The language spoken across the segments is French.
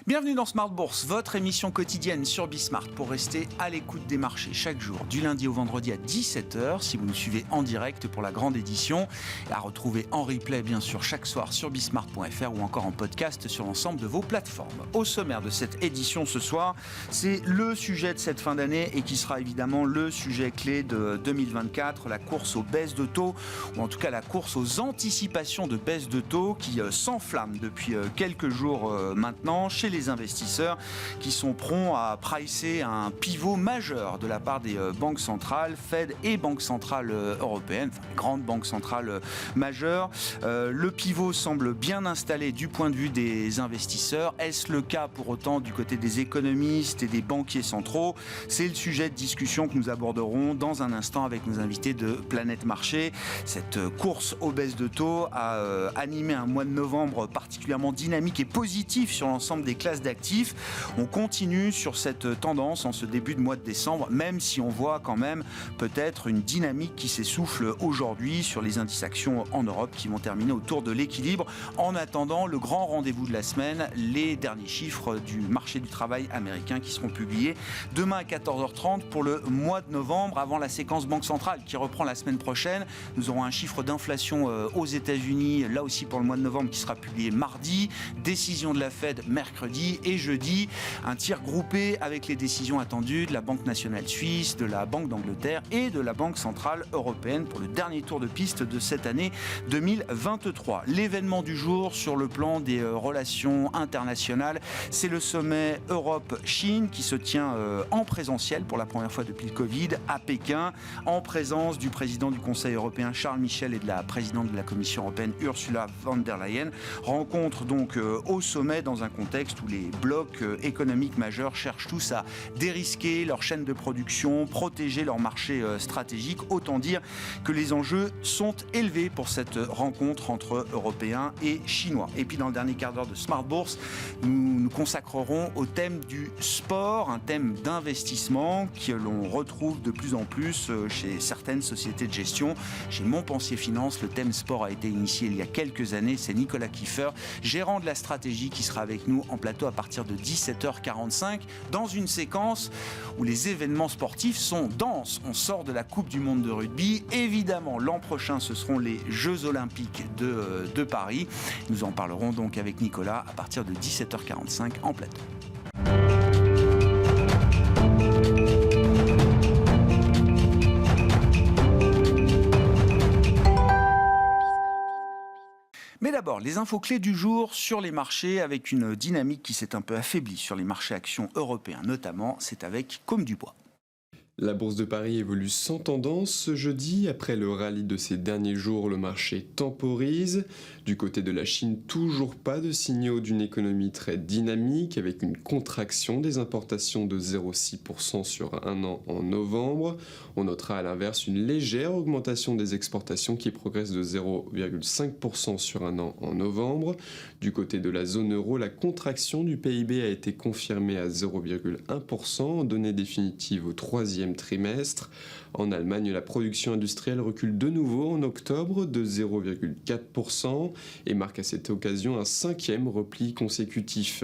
Bienvenue dans Smart Bourse, votre émission quotidienne sur Bismart pour rester à l'écoute des marchés chaque jour, du lundi au vendredi à 17h, si vous nous suivez en direct pour la grande édition, et à retrouver en replay bien sûr chaque soir sur bismart.fr ou encore en podcast sur l'ensemble de vos plateformes. Au sommaire de cette édition ce soir, c'est le sujet de cette fin d'année et qui sera évidemment le sujet clé de 2024, la course aux baisses de taux, ou en tout cas la course aux anticipations de baisse de taux qui s'enflamme depuis quelques jours maintenant chez les investisseurs qui sont prompts à pricer un pivot majeur de la part des banques centrales, Fed et banques centrales européennes, enfin les grandes banques centrales majeures. Le pivot semble bien installé du point de vue des investisseurs. Est-ce le cas pour autant du côté des économistes et des banquiers centraux? C'est le sujet de discussion que nous aborderons dans un instant avec nos invités de Planète Marché. Cette course aux baisses de taux a animé un mois de novembre particulièrement dynamique et positif sur l'ensemble des classes d'actifs. On continue sur cette tendance en ce début de mois de décembre, même si on voit quand même peut-être une dynamique qui s'essouffle aujourd'hui sur les indices actions en Europe qui vont terminer autour de l'équilibre. En attendant, le grand rendez-vous de la semaine, les derniers chiffres du marché du travail américain qui seront publiés demain à 14h30 pour le mois de novembre, avant la séquence Banque centrale qui reprend la semaine prochaine. Nous aurons un chiffre d'inflation aux États-Unis, là aussi pour le mois de novembre, qui sera publié mardi. Décision de la Fed mercredi et jeudi, un tir groupé avec les décisions attendues de la Banque nationale suisse, de la Banque d'Angleterre et de la Banque centrale européenne pour le dernier tour de piste de cette année 2023. L'événement du jour sur le plan des relations internationales, c'est le sommet Europe-Chine qui se tient en présentiel pour la première fois depuis le Covid à Pékin, en présence du président du Conseil européen Charles Michel et de la présidente de la Commission européenne Ursula von der Leyen. Rencontre donc au sommet dans un contexte où les blocs économiques majeurs cherchent tous à dérisquer leur chaîne de production, protéger leur marché stratégique. Autant dire que les enjeux sont élevés pour cette rencontre entre Européens et Chinois. Et puis dans le dernier quart d'heure de Smart Bourse, nous nous consacrerons au thème du sport, un thème d'investissement que l'on retrouve de plus en plus chez certaines sociétés de gestion. Chez Montpensier Finance, le thème sport a été initié il y a quelques années. C'est Nicolas Kiefer, gérant de la stratégie, qui sera avec nous en plateau à partir de 17h45 dans une séquence où les événements sportifs sont denses. On sort de la Coupe du Monde de rugby. Évidemment, l'an prochain, ce seront les Jeux Olympiques de Paris. Nous en parlerons donc avec Nicolas à partir de 17h45 en plateau. Mais d'abord, les infos clés du jour sur les marchés avec une dynamique qui s'est un peu affaiblie sur les marchés actions européens notamment. C'est avec Comme du Bois. La bourse de Paris évolue sans tendance ce jeudi. Après le rallye de ces derniers jours, le marché temporise. Du côté de la Chine, toujours pas de signaux d'une économie très dynamique avec une contraction des importations de 0,6% sur un an en novembre. On notera à l'inverse une légère augmentation des exportations qui progresse de 0,5% sur un an en novembre. Du côté de la zone euro, la contraction du PIB a été confirmée à 0,1% en données définitives au troisième trimestre. En Allemagne, la production industrielle recule de nouveau en octobre de 0,4% et marque à cette occasion un cinquième repli consécutif.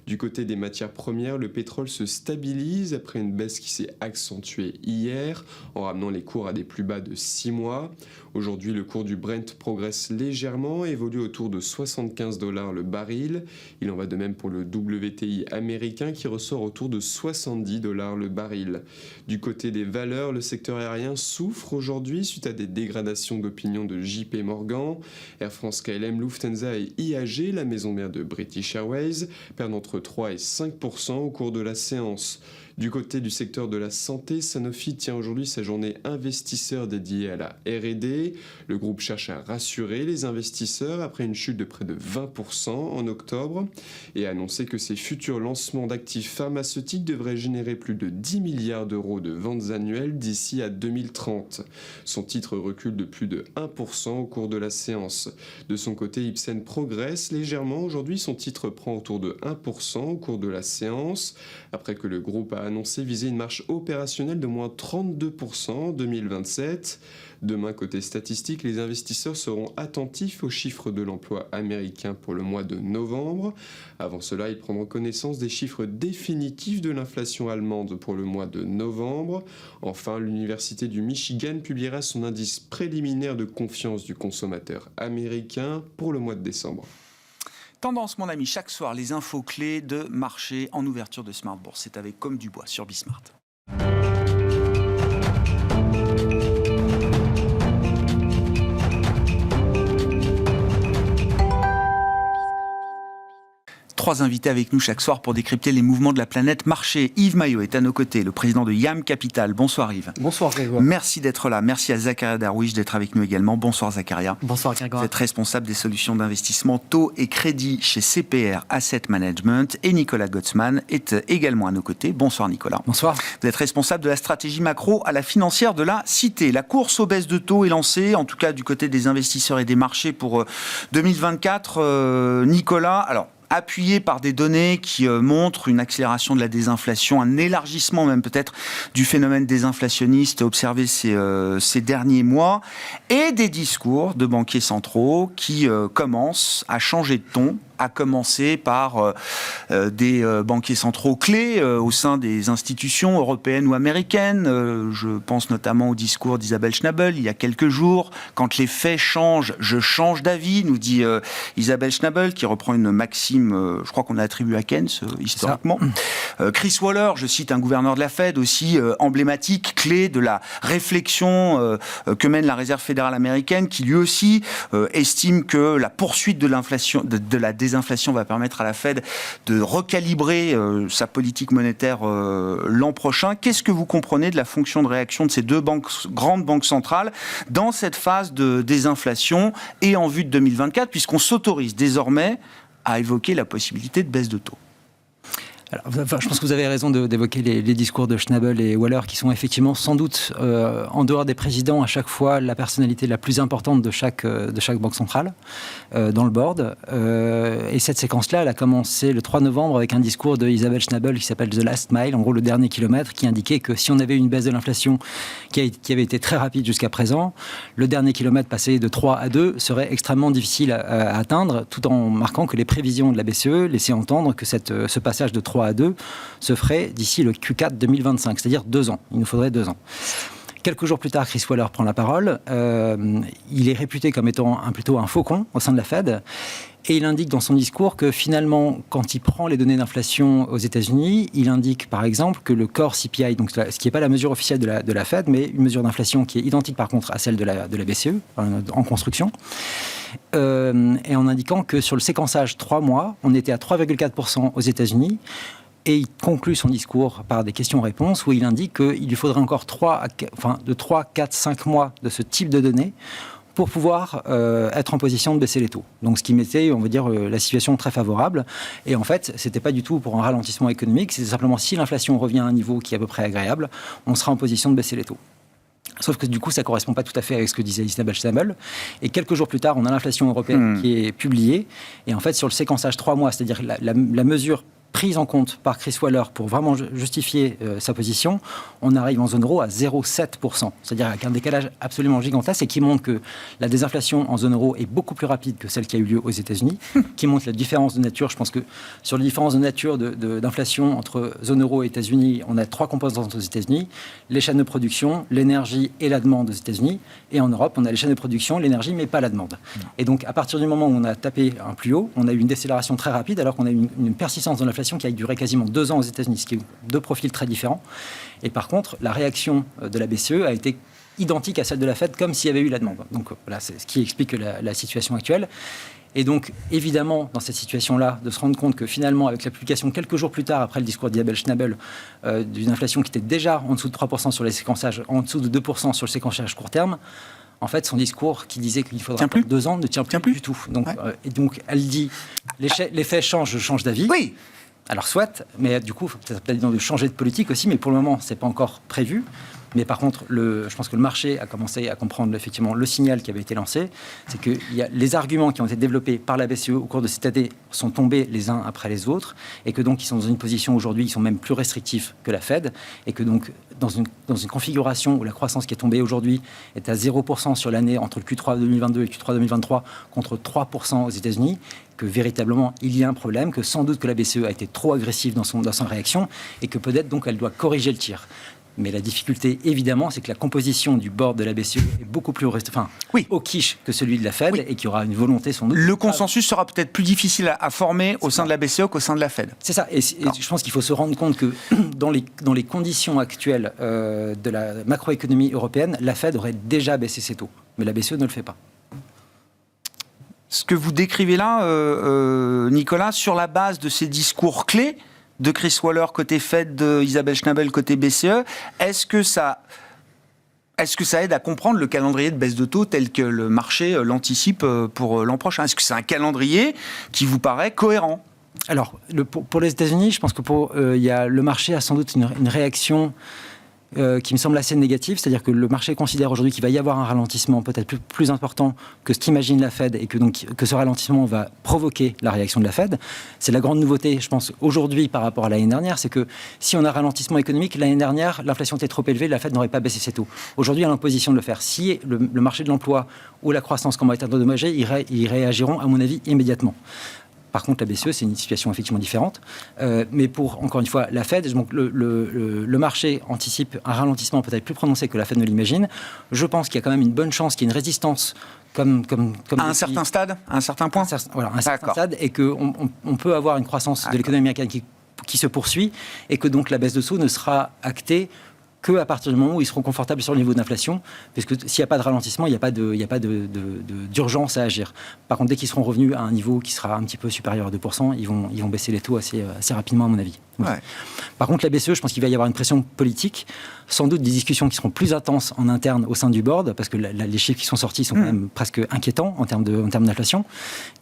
Du côté des matières premières, le pétrole se stabilise après une baisse qui s'est accentuée hier en ramenant les cours à des plus bas de 6 mois. Aujourd'hui, le cours du Brent progresse légèrement et évolue autour de 75 $ le baril. Il en va de même pour le WTI américain qui ressort autour de 70 $ le baril. Du côté des valeurs, le secteur aérien souffre aujourd'hui suite à des dégradations d'opinion de JP Morgan. Air France, KLM, Lufthansa et IAG, la maison mère de British Airways, perdent entre 3 et 5% au cours de la séance. Du côté du secteur de la santé, Sanofi tient aujourd'hui sa journée investisseur dédiée à la R&D. Le groupe cherche à rassurer les investisseurs après une chute de près de 20% en octobre et a annoncé que ses futurs lancements d'actifs pharmaceutiques devraient générer plus de 10 milliards d'euros de ventes annuelles d'ici à 2030. Son titre recule de plus de 1% au cours de la séance. De son côté, Ipsen progresse légèrement. Aujourd'hui, son titre prend autour de 1% au cours de la séance après que le groupe a a annoncé viser une marge opérationnelle de moins 32% en 2027. Demain, côté statistique, les investisseurs seront attentifs aux chiffres de l'emploi américain pour le mois de novembre. Avant cela, ils prendront connaissance des chiffres définitifs de l'inflation allemande pour le mois de novembre. Enfin, l'Université du Michigan publiera son indice préliminaire de confiance du consommateur américain pour le mois de décembre. Tendance, mon ami, chaque soir, les infos clés de marché en ouverture de Smart Bourse. C'est avec Comme du Bois sur Bismart. Trois invités avec nous chaque soir pour décrypter les mouvements de la planète marché. Yves Maillot est à nos côtés, le président de YAM Capital. Bonsoir Yves. Bonsoir Grégoire. Merci d'être là. Merci à Zakaria Darwish d'être avec nous également. Bonsoir Zakaria. Bonsoir Grégoire. Vous êtes responsable des solutions d'investissement taux et crédit chez CPR Asset Management. Et Nicolas Gottsman est également à nos côtés. Bonsoir Nicolas. Bonsoir. Vous êtes responsable de la stratégie macro à la financière de la Cité. La course aux baisses de taux est lancée, en tout cas du côté des investisseurs et des marchés pour 2024. Nicolas, alors appuyé par des données qui montrent une accélération de la désinflation, un élargissement même peut-être du phénomène désinflationniste observé ces derniers mois, et des discours de banquiers centraux qui commencent à changer de ton, à commencer par des banquiers centraux clés au sein des institutions européennes ou américaines. Je pense notamment au discours d'Isabelle Schnabel il y a quelques jours. Quand les faits changent, je change d'avis, nous dit Isabelle Schnabel, qui reprend une maxime, je crois qu'on a attribué à Keynes historiquement. Chris Waller, je cite un gouverneur de la Fed aussi emblématique, clé de la réflexion que mène la Réserve fédérale américaine, qui lui aussi estime que la poursuite de l'inflation, de la désinflation va permettre à la Fed de recalibrer sa politique monétaire l'an prochain. Qu'est-ce que vous comprenez de la fonction de réaction de ces deux grandes banques centrales dans cette phase de désinflation et en vue de 2024, puisqu'on s'autorise désormais à évoquer la possibilité de baisse de taux? Alors, je pense que vous avez raison d'évoquer les discours de Schnabel et Waller, qui sont effectivement sans doute, en dehors des présidents, à chaque fois la personnalité la plus importante de chaque banque centrale dans le board. Et cette séquence-là, elle a commencé le 3 novembre avec un discours de Isabelle Schnabel qui s'appelle The Last Mile, en gros le dernier kilomètre, qui indiquait que si on avait une baisse de l'inflation qui avait été très rapide jusqu'à présent, le dernier kilomètre passé de 3 à 2 serait extrêmement difficile à atteindre, tout en marquant que les prévisions de la BCE laissaient entendre que ce passage de 3 à 2 se ferait d'ici le Q4 2025, c'est-à-dire 2 ans. Il nous faudrait 2 ans. Quelques jours plus tard, Chris Waller prend la parole. Il est réputé comme étant plutôt un faucon au sein de la Fed. Et il indique dans son discours que finalement, quand il prend les données d'inflation aux États-Unis, il indique par exemple que le core CPI, donc ce qui n'est pas la mesure officielle de la Fed, mais une mesure d'inflation qui est identique par contre à celle de la BCE, en construction, et en indiquant que sur le séquençage 3 mois, on était à 3,4% aux États-Unis. Et il conclut son discours par des questions-réponses où il indique qu'il lui faudrait encore 3, 4, 5 mois de ce type de données pour pouvoir être en position de baisser les taux. Donc ce qui mettait, on va dire, la situation très favorable. Et en fait, ce n'était pas du tout pour un ralentissement économique, c'était simplement si l'inflation revient à un niveau qui est à peu près agréable, on sera en position de baisser les taux. Sauf que du coup, ça ne correspond pas tout à fait avec ce que disait Isabelle Schnabel. Et quelques jours plus tard, on a l'inflation européenne qui est publiée. Et en fait, sur le séquençage 3 mois, c'est-à-dire la mesure prise en compte par Chris Waller pour vraiment justifier sa position, on arrive en zone euro à 0,7%. C'est-à-dire avec un décalage absolument gigantesque et qui montre que la désinflation en zone euro est beaucoup plus rapide que celle qui a eu lieu aux États-Unis, qui montre la différence de nature. Je pense que sur les différences de nature d'inflation entre zone euro et États-Unis, on a 3 composantes aux États-Unis, les chaînes de production, l'énergie et la demande aux États-Unis. Et en Europe, on a les chaînes de production, l'énergie, mais pas la demande. Et donc, à partir du moment où on a tapé un plus haut, on a eu une décélération très rapide, alors qu'on a eu une persistance de l'inflation qui a duré quasiment 2 ans aux États-Unis, ce qui est 2 profils très différents. Et par contre, la réaction de la BCE a été identique à celle de la Fed, comme s'il y avait eu la demande. Donc voilà, c'est ce qui explique la situation actuelle. Et donc, évidemment, dans cette situation-là, de se rendre compte que finalement, avec la publication quelques jours plus tard, après le discours d'Isabelle Schnabel, d'une inflation qui était déjà en dessous de 3% sur les séquençages, en dessous de 2% sur le séquençage court terme, en fait, son discours qui disait qu'il faudra 2 ans ne tient plus du tout. Donc, et donc, elle dit, les faits changent, je change d'avis. Oui. Alors soit, mais du coup, il faut peut-être de changer de politique aussi, mais pour le moment, ce n'est pas encore prévu. Mais par contre, je pense que le marché a commencé à comprendre effectivement le signal qui avait été lancé. C'est que les arguments qui ont été développés par la BCE au cours de cette année sont tombés les uns après les autres. Et que donc, ils sont dans une position aujourd'hui, ils sont même plus restrictifs que la Fed. Et que donc, dans une configuration où la croissance qui est tombée aujourd'hui est à 0% sur l'année entre le Q3 2022 et le Q3 2023 contre 3% aux États-Unis, que véritablement il y a un problème, que sans doute que la BCE a été trop agressive dans son réaction et que peut-être donc elle doit corriger le tir. Mais la difficulté, évidemment, c'est que la composition du board de la BCE est beaucoup plus au quiche que celui de la Fed et qu'il y aura une volonté sans doute. Le consensus sera peut-être plus difficile à former au sein de la BCE qu'au sein de la Fed. C'est ça. Et je pense qu'il faut se rendre compte que dans les conditions actuelles de la macroéconomie européenne, la Fed aurait déjà baissé ses taux. Mais la BCE ne le fait pas. Ce que vous décrivez là, Nicolas, sur la base de ces discours clés de Chris Waller côté Fed, d'Isabelle Schnabel côté BCE, est-ce que ça aide à comprendre le calendrier de baisse de taux tel que le marché l'anticipe pour l'an prochain? Est-ce que c'est un calendrier qui vous paraît cohérent? Alors, pour les États-Unis, je pense que le marché a sans doute une réaction qui me semble assez négative, c'est-à-dire que le marché considère aujourd'hui qu'il va y avoir un ralentissement peut-être plus important que ce qu'imagine la Fed et que ce ralentissement va provoquer la réaction de la Fed. C'est la grande nouveauté, je pense, aujourd'hui par rapport à l'année dernière, c'est que si on a un ralentissement économique, l'année dernière, l'inflation était trop élevée, la Fed n'aurait pas baissé ses taux. Aujourd'hui, elle est en position de le faire. Si le marché de l'emploi ou la croissance commence à être endommagée, ils réagiront, à mon avis, immédiatement. Par contre, la BCE, c'est une situation effectivement différente. Mais pour, encore une fois, la Fed, donc le marché anticipe un ralentissement peut-être plus prononcé que la Fed ne l'imagine. Je pense qu'il y a quand même une bonne chance qu'il y ait une résistance comme à un certain stade, à un certain point. Voilà, un certain stade, et qu'on peut avoir une croissance de l'économie américaine qui se poursuit, et que donc la baisse de taux ne sera actée qu'à partir du moment où ils seront confortables sur le niveau d'inflation, parce que s'il n'y a pas de ralentissement, il n'y a pas d'urgence à agir. Par contre, dès qu'ils seront revenus à un niveau qui sera un petit peu supérieur à 2%, ils vont baisser les taux assez rapidement, à mon avis. Ouais. Par contre, la BCE, je pense qu'il va y avoir une pression politique, sans doute des discussions qui seront plus intenses en interne au sein du board, parce que les chiffres qui sont sortis sont quand même presque inquiétants en termes d'inflation.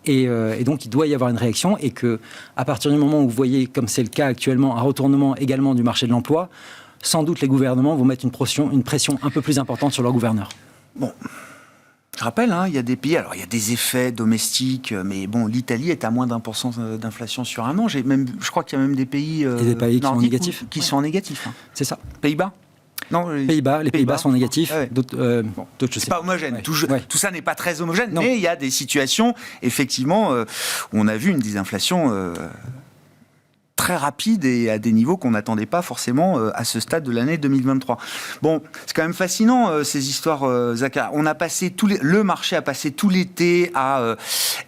Et donc, il doit y avoir une réaction, et qu'à partir du moment où vous voyez, comme c'est le cas actuellement, un retournement également du marché de l'emploi, sans doute les gouvernements vont mettre une pression un peu plus importante sur leurs gouverneurs. Bon, je rappelle, il y a des pays, alors il y a des effets domestiques, mais bon, l'Italie est à moins d'1% d'inflation sur un an. Je crois qu'il y a même des pays, qui sont négatifs. Qui sont négatifs. C'est ça. Pays-Bas? Non, les Pays-Bas sont négatifs. Ouais. D'autres, je sais. C'est pas homogène. Ouais. Tout ça n'est pas très homogène, mais il y a des situations, effectivement, où on a vu une désinflation très rapide et à des niveaux qu'on n'attendait pas forcément à ce stade de l'année 2023. Bon, c'est quand même fascinant ces histoires, Zachary. Le marché a passé tout l'été à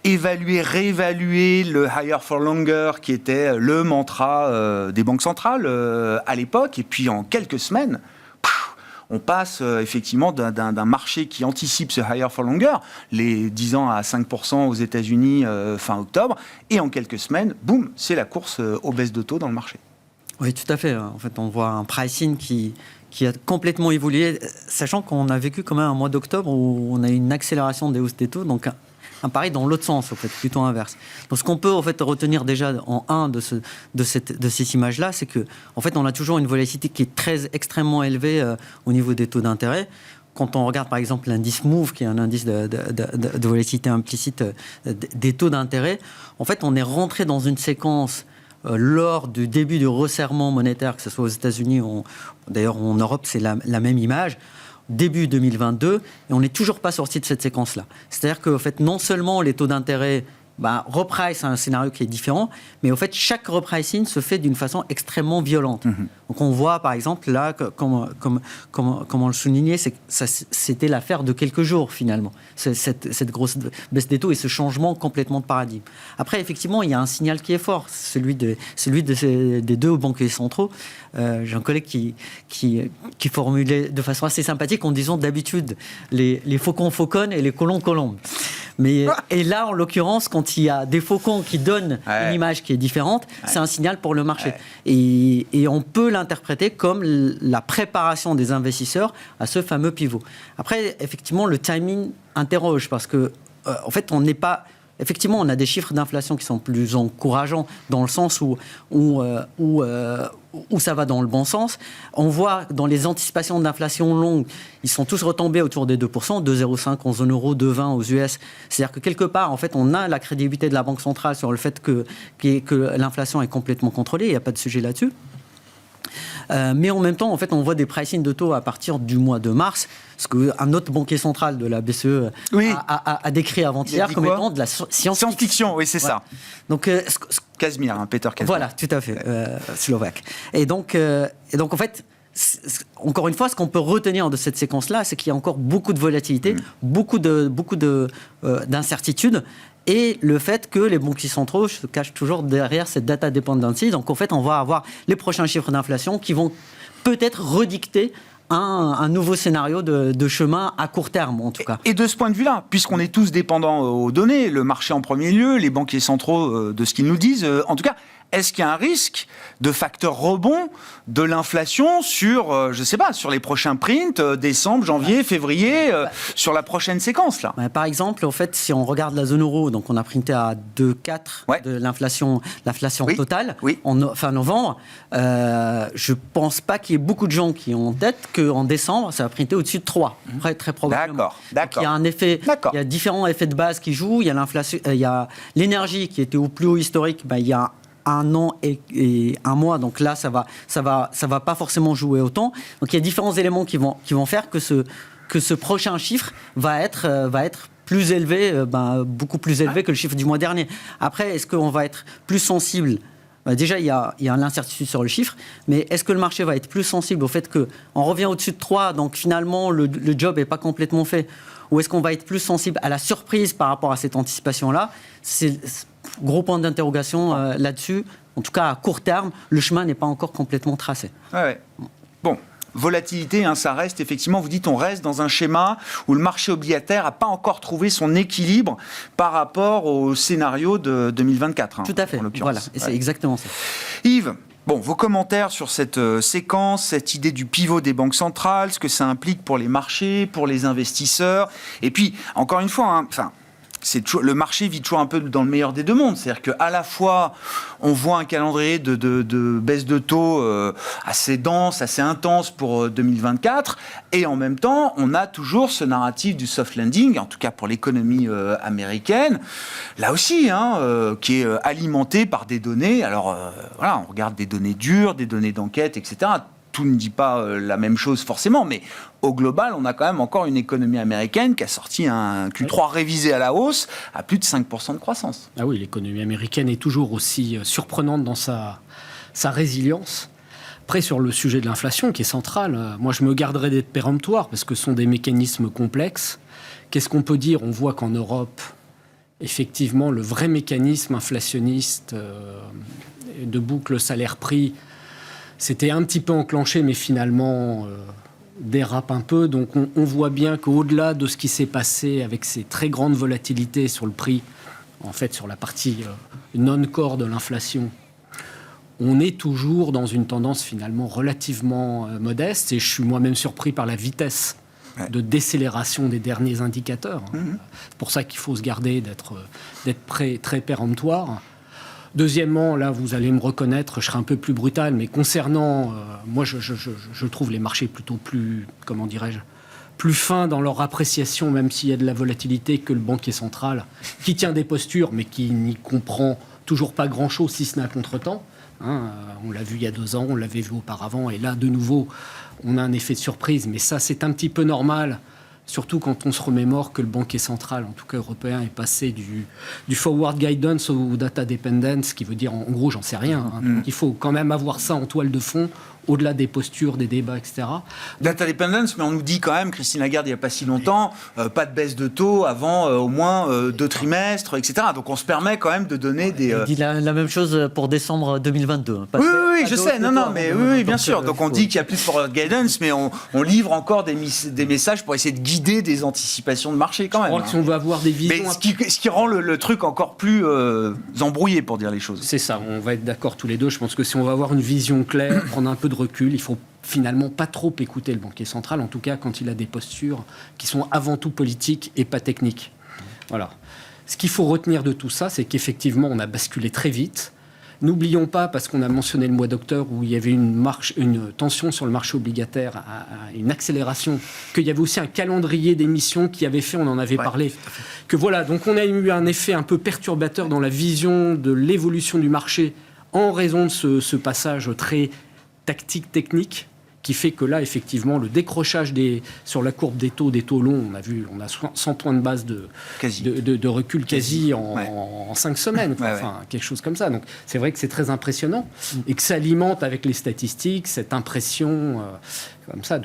réévaluer le higher for longer qui était le mantra des banques centrales à l'époque, et puis en quelques semaines, on passe effectivement d'un marché qui anticipe ce higher for longer, les 10 ans à 5% aux États-Unis fin octobre, et en quelques semaines, boum, c'est la course aux baisses de taux dans le marché. Oui, tout à fait. En fait, on voit un pricing qui a complètement évolué, sachant qu'on a vécu quand même un mois d'octobre où on a eu une accélération des hausses des taux, donc un pari dans l'autre sens, en fait, plutôt inverse. Donc, ce qu'on peut en fait retenir déjà de cette image-là, c'est que en fait, on a toujours une volatilité qui est extrêmement élevée au niveau des taux d'intérêt. Quand on regarde par exemple l'indice MOVE, qui est un indice de volatilité implicite des taux d'intérêt, en fait, on est rentré dans une séquence lors du début du resserrement monétaire, que ce soit aux États-Unis, d'ailleurs en Europe, c'est la même image. Début 2022, et on n'est toujours pas sorti de cette séquence-là. C'est-à-dire qu'en fait, non seulement les taux d'intérêt reprice un scénario qui est différent, mais au fait, chaque repricing se fait d'une façon extrêmement violente. Donc on voit, par exemple, là, comme on le soulignait, c'était l'affaire de quelques jours, finalement, cette grosse baisse des taux et ce changement complètement de paradigme. Après, effectivement, il y a un signal qui est fort, celui des deux banquiers centraux. J'ai un collègue qui formulait de façon assez sympathique en disant d'habitude les faucons fauconnent et les colons colombent. Et là, en l'occurrence, quand il y a des faucons qui donnent une image qui est différente, c'est un signal pour le marché. Et on peut l'interpréter comme la préparation des investisseurs à ce fameux pivot. Après, effectivement, le timing interroge parce que, en fait, on n'est pas... effectivement, on a des chiffres d'inflation qui sont plus encourageants dans le sens où ça va dans le bon sens. On voit dans les anticipations d'inflation longue, ils sont tous retombés autour des 2%, 2,05 en zone euro, 2,20 aux US. C'est-à-dire que quelque part, en fait, on a la crédibilité de la Banque centrale sur le fait que l'inflation est complètement contrôlée, il n'y a pas de sujet là-dessus. Mais en même temps, en fait, on voit des pricing de taux à partir du mois de mars, ce qu'un autre banquier central de la BCE a décrit avant-hier comme étant de la science-fiction. Oui, c'est ça. Donc, Casimir, Peter Casimir. Voilà, tout à fait, slovaque. Et donc, en fait, encore une fois, ce qu'on peut retenir de cette séquence-là, c'est qu'il y a encore beaucoup de volatilité, beaucoup d'incertitudes. Et le fait que les banquiers centraux se cachent toujours derrière cette data dependency. Donc, en fait, on va avoir les prochains chiffres d'inflation qui vont peut-être redicter un nouveau scénario de chemin à court terme, en tout cas. Et de ce point de vue-là, puisqu'on est tous dépendants aux données, le marché en premier lieu, les banquiers centraux de ce qu'ils nous disent, en tout cas, est-ce qu'il y a un risque de facteur rebond de l'inflation sur, je ne sais pas, sur les prochains prints, décembre, janvier, février, sur la prochaine séquence là ? Par exemple, en fait, si on regarde la zone euro, donc on a printé à 2,4 de l'inflation totale en fin novembre. Je ne pense pas qu'il y ait beaucoup de gens qui ont en tête qu'en décembre, ça va printer au-dessus de 3, très probablement. D'accord. Il y a un effet, il y a différents effets de base qui jouent. Il y a l'inflation, il y a l'énergie qui était au plus haut historique. Il y a un an et un mois, donc là ça va pas forcément jouer autant. Donc il y a différents éléments qui vont faire que ce prochain chiffre va être plus élevé, beaucoup plus élevé que le chiffre du mois dernier. Après, est-ce qu'on va être plus sensible ? Déjà, il y a l'incertitude sur le chiffre, mais est-ce que le marché va être plus sensible au fait qu'on revient au-dessus de 3, donc finalement le job n'est pas complètement fait, ou est-ce qu'on va être plus sensible à la surprise par rapport à cette anticipation-là ? C'est gros point d'interrogation là-dessus. En tout cas, à court terme, le chemin n'est pas encore complètement tracé. Ouais. Bon. Volatilité, ça reste effectivement, vous dites, on reste dans un schéma où le marché obligataire n'a pas encore trouvé son équilibre par rapport au scénario de 2024. Tout à fait, voilà, et c'est exactement ça. Yves, vos commentaires sur cette séquence, cette idée du pivot des banques centrales, ce que ça implique pour les marchés, pour les investisseurs, et puis, encore une fois, le marché vit toujours un peu dans le meilleur des deux mondes. C'est-à-dire qu'à la fois, on voit un calendrier de baisse de taux assez dense, assez intense pour 2024, et en même temps, on a toujours ce narratif du soft landing, en tout cas pour l'économie américaine, là aussi, qui est alimenté par des données. Alors, on regarde des données dures, des données d'enquête, etc. Tout ne dit pas la même chose forcément, mais au global, on a quand même encore une économie américaine qui a sorti un Q3 révisé à la hausse à plus de 5% de croissance. Ah oui, l'économie américaine est toujours aussi surprenante dans sa résilience. Après, sur le sujet de l'inflation, qui est central, moi je me garderais d'être péremptoire, parce que ce sont des mécanismes complexes. Qu'est-ce qu'on peut dire ? On voit qu'en Europe, effectivement, le vrai mécanisme inflationniste de boucle salaire-prix, c'était un petit peu enclenché, mais finalement dérape un peu. Donc on voit bien qu'au-delà de ce qui s'est passé avec ces très grandes volatilités sur le prix, en fait sur la partie non-core de l'inflation, on est toujours dans une tendance finalement relativement modeste. Et je suis moi-même surpris par la vitesse de décélération des derniers indicateurs. C'est pour ça qu'il faut se garder d'être très péremptoire. Deuxièmement, là, vous allez me reconnaître, je serai un peu plus brutal, mais concernant, moi, je trouve les marchés plutôt plus, comment dirais-je, plus fins dans leur appréciation, même s'il y a de la volatilité, que le banquier central, qui tient des postures, mais qui n'y comprend toujours pas grand-chose, si ce n'est à contre-temps. On l'a vu il y a 2 ans, on l'avait vu auparavant, et là, de nouveau, on a un effet de surprise, mais ça, c'est un petit peu normal. Surtout quand on se remémore que le banquier central, en tout cas européen, est passé du forward guidance au data dependence, ce qui veut dire, en gros, j'en sais rien. Donc il faut quand même avoir ça en toile de fond, au-delà des postures, des débats, etc. Data dependence, mais on nous dit quand même, Christine Lagarde, il n'y a pas si longtemps, pas de baisse de taux avant au moins 2 trimestres, etc. Donc on se permet quand même de donner des... Il dit la même chose pour décembre 2022. Oui, je sais, oui, bien sûr. Donc on dit qu'il n'y a plus de forward guidance, mais on livre encore des messages pour essayer de guider des anticipations de marché quand même. Je crois que si on veut avoir des visions... Mais ce qui rend le truc encore plus embrouillé, pour dire les choses. C'est ça, on va être d'accord tous les deux. Je pense que si on veut avoir une vision claire, prendre un peu de recul, il faut finalement pas trop écouter le banquier central, en tout cas quand il a des postures qui sont avant tout politiques et pas techniques. Voilà. Ce qu'il faut retenir de tout ça, c'est qu'effectivement, on a basculé très vite. N'oublions pas, parce qu'on a mentionné le mois d'octobre où il y avait une tension sur le marché obligataire, une accélération, qu'il y avait aussi un calendrier d'émissions qui avait fait, on en avait parlé, que voilà, donc on a eu un effet un peu perturbateur dans la vision de l'évolution du marché en raison de ce passage très tactique, technique, qui fait que là, effectivement, le décrochage sur la courbe des taux longs, on a 100 points de base de recul quasi en 5 semaines, quelque chose comme ça. Donc, c'est vrai que c'est très impressionnant et que ça alimente avec les statistiques cette impression comme ça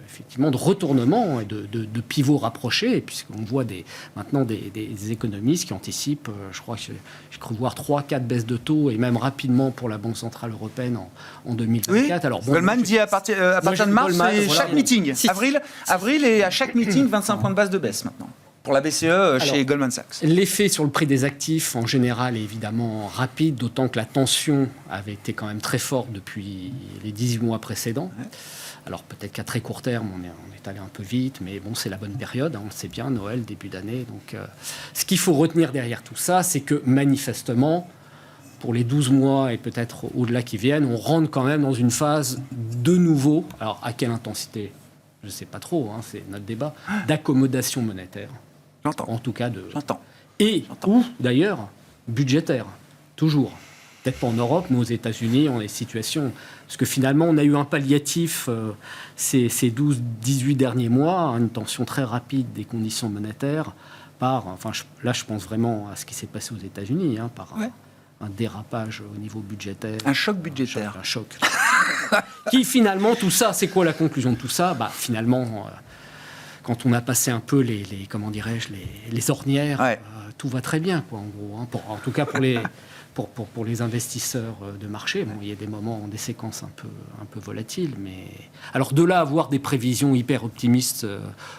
effectivement de retournement et de pivot rapproché, puisqu'on voit maintenant des économistes qui anticipent, je crois que j'ai cru voir 3-4 baisses de taux, et même rapidement pour la Banque Centrale Européenne en 2024. Oui. Alors, Goldman dit à partir de mars, c'est chaque meeting. Avril et à chaque meeting, 25 points de base de baisse maintenant. Pour la BCE chez Goldman Sachs. L'effet sur le prix des actifs, en général, est évidemment rapide, d'autant que la tension avait été quand même très forte depuis les 18 mois précédents. Ouais. Alors peut-être qu'à très court terme, on est allé un peu vite, mais bon, c'est la bonne période, on le sait bien, Noël, début d'année. Donc, ce qu'il faut retenir derrière tout ça, c'est que manifestement, pour les 12 mois et peut-être au-delà qui viennent, on rentre quand même dans une phase de nouveau, alors à quelle intensité ? Je ne sais pas trop, c'est notre débat, d'accommodation monétaire. J'entends. En tout cas, J'entends. Et, ou d'ailleurs, budgétaire, toujours. Peut-être pas en Europe, mais aux États-Unis, on a des situations. Parce que finalement, on a eu un palliatif ces 12-18 derniers mois, une tension très rapide des conditions monétaires, là, je pense vraiment à ce qui s'est passé aux États-Unis, par un dérapage au niveau budgétaire. Un choc budgétaire. Un choc. Qui finalement, tout ça, c'est quoi la conclusion de tout ça ? Finalement, quand on a passé un peu les ornières, tout va très bien, quoi, en gros. En tout cas, pour les investisseurs de marché, il y a des moments, des séquences un peu volatiles, mais alors de là à avoir des prévisions hyper optimistes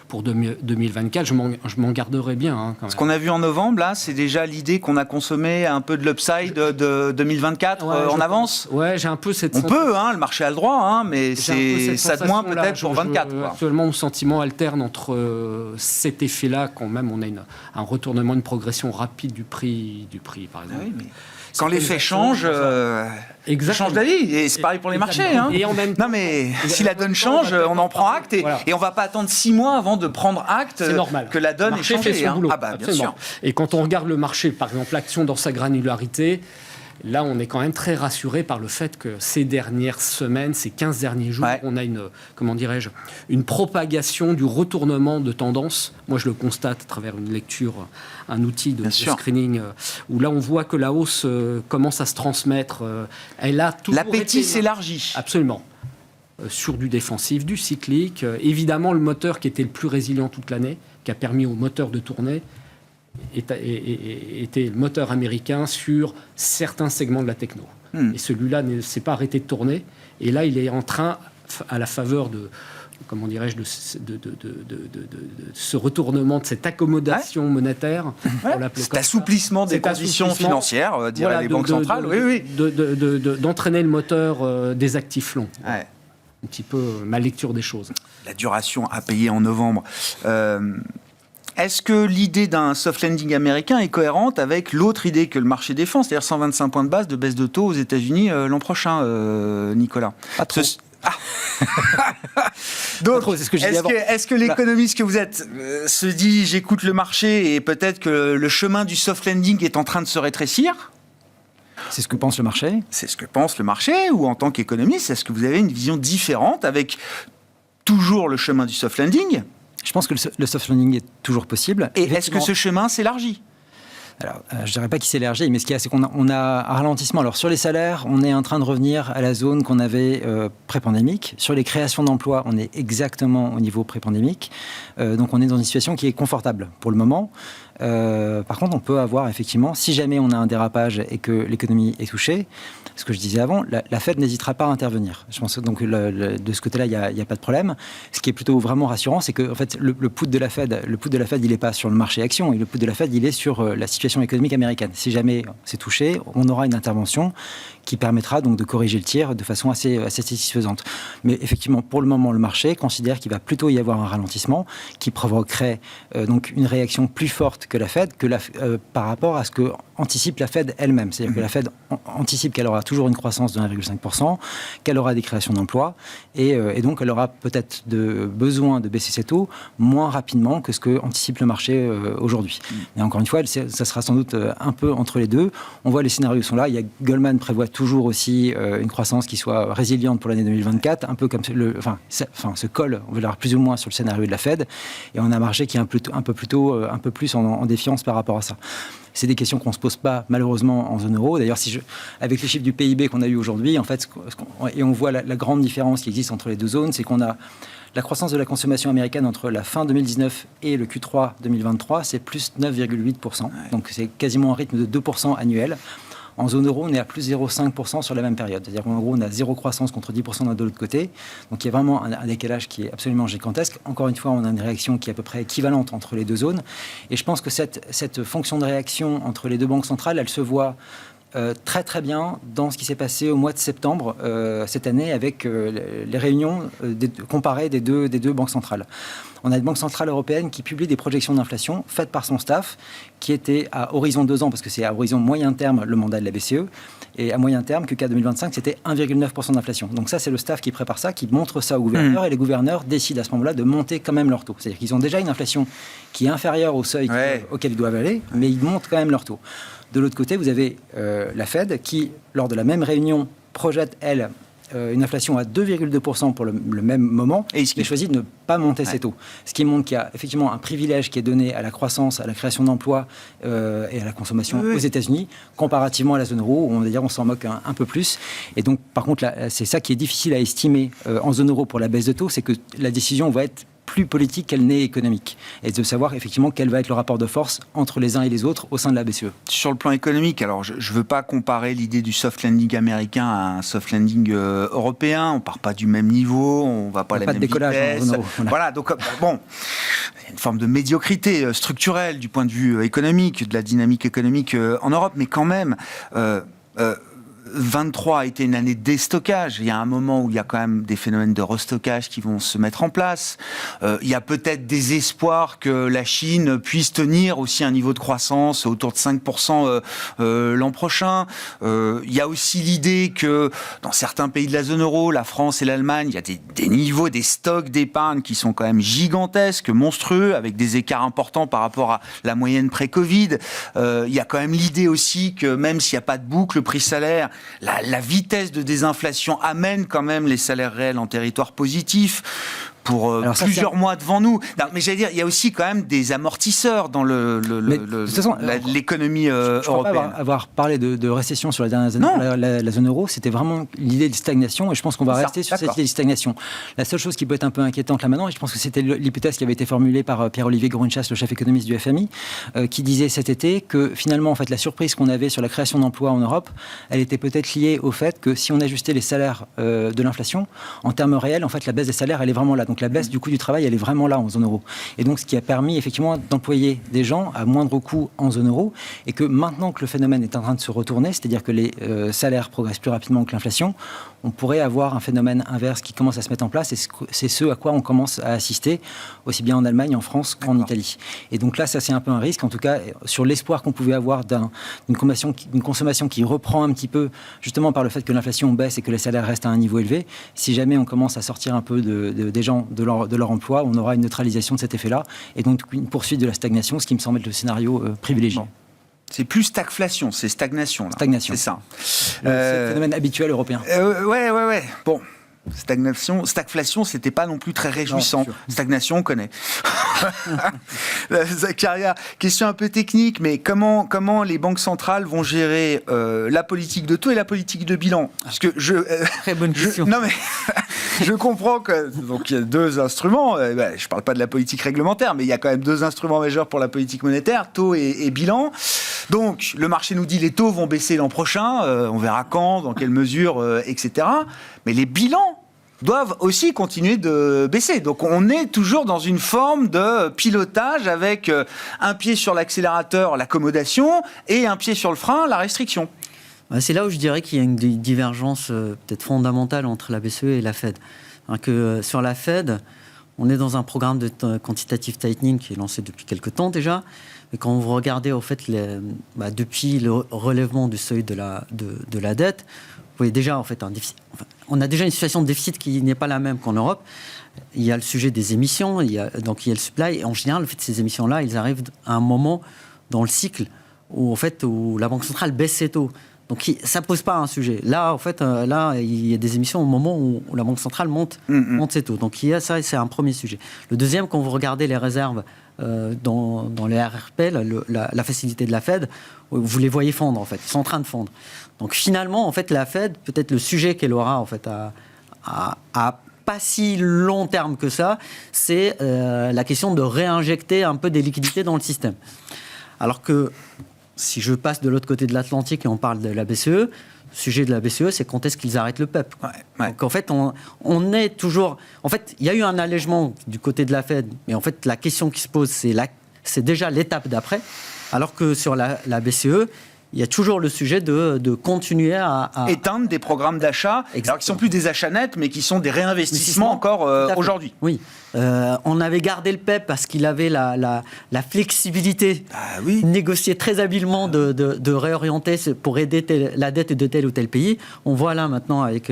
pour 2024, je m'en garderai bien. Quand même. Ce qu'on a vu en novembre, là, c'est déjà l'idée qu'on a consommé un peu de l'upside de 2024 en avance. Ouais, j'ai un peu cette. On peut, le marché a le droit, mais c'est ça de moins peut-être pour 24. Actuellement, mon sentiment alterne entre cet effet-là, quand même, on a un retournement, une progression rapide du prix, par exemple. Oui, mais quand l'effet change, change d'avis. Et c'est pareil pour les marchés. Et en même temps, non, mais si la donne change, on en prend acte et on ne va pas attendre 6 mois avant de prendre acte que la donne ait changé. Fait son boulot. Bien sûr. Et quand on regarde le marché, par exemple l'action dans sa granularité, là, on est quand même très rassuré par le fait que ces dernières semaines, ces 15 derniers jours, on a une propagation du retournement de tendance. Moi, je le constate à travers une lecture, un outil de screening, où là, on voit que la hausse commence à se transmettre. L'appétit s'élargit. Absolument. Sur du défensif, du cyclique. Évidemment, le moteur qui était le plus résilient toute l'année, qui a permis au moteur de tourner, était le moteur américain sur certains segments de la techno. Et celui-là ne s'est pas arrêté de tourner. Et là, il est en train, à la faveur de ce retournement, de cette accommodation monétaire, cet assouplissement des conditions financières, diraient les banques centrales, d'entraîner le moteur des actifs longs. Un petit peu ma lecture des choses. La duration à payer en novembre. Est-ce que l'idée d'un soft landing américain est cohérente avec l'autre idée que le marché défend, c'est-à-dire 125 points de base de baisse de taux aux États-Unis l'an prochain, Nicolas? Pas trop. Donc, est-ce que l'économiste que vous êtes se dit j'écoute le marché et peut-être que le chemin du soft landing est en train de se rétrécir? C'est ce que pense le marché. C'est ce que pense le marché, ou en tant qu'économiste, est-ce que vous avez une vision différente avec toujours le chemin du soft landing? Je pense que le soft landing est toujours possible. Et est-ce que ce chemin s'élargit? Alors, je ne dirais pas qu'il s'élargit, mais ce qu'il y a, c'est qu'on a un ralentissement. Alors, sur les salaires, on est en train de revenir à la zone qu'on avait pré-pandémique. Sur les créations d'emplois, on est exactement au niveau pré-pandémique. Donc, on est dans une situation qui est confortable pour le moment. Par contre, on peut avoir effectivement, si jamais on a un dérapage et que l'économie est touchée, ce que je disais avant, la Fed n'hésitera pas à intervenir. Je pense que donc de ce côté-là, il n'y a pas de problème. Ce qui est plutôt vraiment rassurant, c'est que en fait, le put de la Fed, il n'est pas sur le marché action. Le put de la Fed, il est sur la situation économique américaine. Si jamais c'est touché, on aura une intervention qui permettra donc de corriger le tir de façon assez satisfaisante. Mais effectivement, pour le moment, le marché considère qu'il va plutôt y avoir un ralentissement qui provoquerait donc une réaction plus forte que la Fed, par rapport à ce que anticipe la Fed elle-même. C'est-à-dire que la Fed anticipe qu'elle aura toujours une croissance de 1,5%, qu'elle aura des créations d'emplois, et donc elle aura peut-être besoin de baisser ses taux moins rapidement que ce que anticipe le marché aujourd'hui. Et encore une fois, ça sera sans doute un peu entre les deux. On voit les scénarios sont là. Goldman prévoit toujours aussi une croissance qui soit résiliente pour l'année 2024, un peu comme se colle, on va dire plus ou moins sur le scénario de la Fed, et on a un marché qui est un peu plus en défiance par rapport à ça. C'est des questions qu'on ne se pose pas malheureusement en zone euro. D'ailleurs, avec les chiffres du PIB qu'on a eu aujourd'hui, en fait, et on voit la grande différence qui existe entre les deux zones, c'est qu'on a la croissance de la consommation américaine entre la fin 2019 et le Q3 2023, c'est plus 9,8%. Donc c'est quasiment un rythme de 2% annuel. En zone euro, on est à plus 0,5% sur la même période. C'est-à-dire qu'en gros, on a 0 croissance contre 10% de l'autre côté. Donc il y a vraiment un décalage qui est absolument gigantesque. Encore une fois, on a une réaction qui est à peu près équivalente entre les deux zones. Et je pense que cette fonction de réaction entre les deux banques centrales, elle se voit très très bien dans ce qui s'est passé au mois de septembre cette année avec les réunions comparées des deux banques centrales. On a une banque centrale européenne qui publie des projections d'inflation faites par son staff, qui était à horizon 2 ans, parce que c'est à horizon moyen terme le mandat de la BCE, et à moyen terme, QK 2025, c'était 1,9% d'inflation. Donc ça, c'est le staff qui prépare ça, qui montre ça aux gouverneurs, et les gouverneurs décident à ce moment-là de monter quand même leur taux. C'est-à-dire qu'ils ont déjà une inflation qui est inférieure au seuil auquel ils doivent aller, mais ils montent quand même leur taux. De l'autre côté, vous avez la Fed qui, lors de la même réunion, projette, elle, une inflation à 2,2% pour le même moment, et il choisit de ne pas monter ses taux. Ce qui montre qu'il y a effectivement un privilège qui est donné à la croissance, à la création d'emplois et à la consommation aux États-Unis, comparativement à la zone euro, où on s'en moque un peu plus. Et donc, par contre, là, c'est ça qui est difficile à estimer en zone euro pour la baisse de taux, c'est que la décision va être plus politique qu'elle n'est économique, et de savoir effectivement quel va être le rapport de force entre les uns et les autres au sein de la BCE. Sur le plan économique, alors je ne veux pas comparer l'idée du soft landing américain à un soft landing européen, on ne part pas du même niveau, on ne va pas à la même vitesse. Voilà, donc bon, il y a une forme de médiocrité structurelle du point de vue économique, de la dynamique économique en Europe, mais quand même... 23 a été une année de déstockage. Il y a un moment où il y a quand même des phénomènes de restockage qui vont se mettre en place. Il y a peut-être des espoirs que la Chine puisse tenir aussi un niveau de croissance autour de 5% l'an prochain. Il y a aussi l'idée que dans certains pays de la zone euro, la France et l'Allemagne, il y a des niveaux, des stocks d'épargne qui sont quand même gigantesques, monstrueux, avec des écarts importants par rapport à la moyenne pré-Covid. Il y a quand même l'idée aussi que même s'il n'y a pas de boucle prix-salaire, la vitesse de désinflation amène quand même les salaires réels en territoire positif pour plusieurs mois devant nous. Non, mais j'allais dire, il y a aussi quand même des amortisseurs dans l'économie européenne. Je ne crois pas avoir parlé de récession sur la dernière zone, la zone euro. C'était vraiment l'idée de stagnation, et je pense qu'on va rester sur cette idée de stagnation. La seule chose qui peut être un peu inquiétante là maintenant, et je pense que c'était l'hypothèse qui avait été formulée par Pierre-Olivier Gorenchass, le chef économiste du FMI, qui disait cet été que finalement, en fait, la surprise qu'on avait sur la création d'emplois en Europe, elle était peut-être liée au fait que si on ajustait les salaires de l'inflation, en termes réels, en fait, la baisse des salaires, elle est vraiment là. Donc la baisse du coût du travail, elle est vraiment là en zone euro. Et donc ce qui a permis effectivement d'employer des gens à moindre coût en zone euro, et que maintenant que le phénomène est en train de se retourner, c'est-à-dire que les salaires progressent plus rapidement que l'inflation, on pourrait avoir un phénomène inverse qui commence à se mettre en place, et c'est ce à quoi on commence à assister, aussi bien en Allemagne, en France qu'en Italie. Et donc là, ça c'est un peu un risque, en tout cas, sur l'espoir qu'on pouvait avoir d'une consommation qui reprend un petit peu, justement par le fait que l'inflation baisse et que les salaires restent à un niveau élevé. Si jamais on commence à sortir un peu des gens de leur emploi, on aura une neutralisation de cet effet-là, et donc une poursuite de la stagnation, ce qui me semble être le scénario privilégié. Bon. C'est plus stagflation, c'est stagnation. Là. Stagnation. C'est ça. C'est le phénomène habituel européen. Ouais. Bon. Stagflation, c'était pas non plus très réjouissant. Non, stagnation, on connaît. Zacharia, question un peu technique, mais comment les banques centrales vont gérer la politique de taux et la politique de bilan ? Parce que très bonne question. Non mais je comprends que donc il y a deux instruments. Je parle pas de la politique réglementaire, mais il y a quand même deux instruments majeurs pour la politique monétaire, taux et bilan. Donc le marché nous dit les taux vont baisser l'an prochain. On verra quand, dans quelle mesure, etc. Mais les bilans doivent aussi continuer de baisser. Donc on est toujours dans une forme de pilotage avec un pied sur l'accélérateur, l'accommodation, et un pied sur le frein, la restriction. C'est là où je dirais qu'il y a une divergence peut-être fondamentale entre la BCE et la Fed. Sur la Fed, on est dans un programme de quantitative tightening qui est lancé depuis quelques temps déjà. Et quand vous regardez au fait depuis le relèvement du seuil de la dette, vous voyez déjà en fait un déficit. On a déjà une situation de déficit qui n'est pas la même qu'en Europe. Il y a le sujet des émissions, il y a le supply. Et en général, en fait, ces émissions-là, ils arrivent à un moment dans le cycle où la Banque centrale baisse ses taux. Donc ça ne pose pas un sujet. Là, en fait, il y a des émissions au moment où la Banque centrale monte ses taux. Donc il y a ça, c'est un premier sujet. Le deuxième, quand vous regardez les réserves dans les RRP, la facilité de la Fed, vous les voyez fondre, en fait. Ils sont en train de fondre. Donc finalement, en fait, la Fed, peut-être le sujet qu'elle aura, en fait, à pas si long terme que ça, c'est la question de réinjecter un peu des liquidités dans le système. Alors que si je passe de l'autre côté de l'Atlantique et on parle de la BCE, le sujet de la BCE, c'est quand est-ce qu'ils arrêtent le PEP. Ouais. Donc en fait, on est toujours... En fait, il y a eu un allègement du côté de la Fed, mais en fait, la question qui se pose, c'est déjà l'étape d'après. Alors que sur la BCE, il y a toujours le sujet de continuer à éteindre des programmes d'achat, alors qui ne sont plus des achats nets, mais qui sont des réinvestissements encore aujourd'hui. Oui. On avait gardé le PEP parce qu'il avait la flexibilité, négocier très habilement de réorienter pour aider la dette de tel ou tel pays. On voit là maintenant avec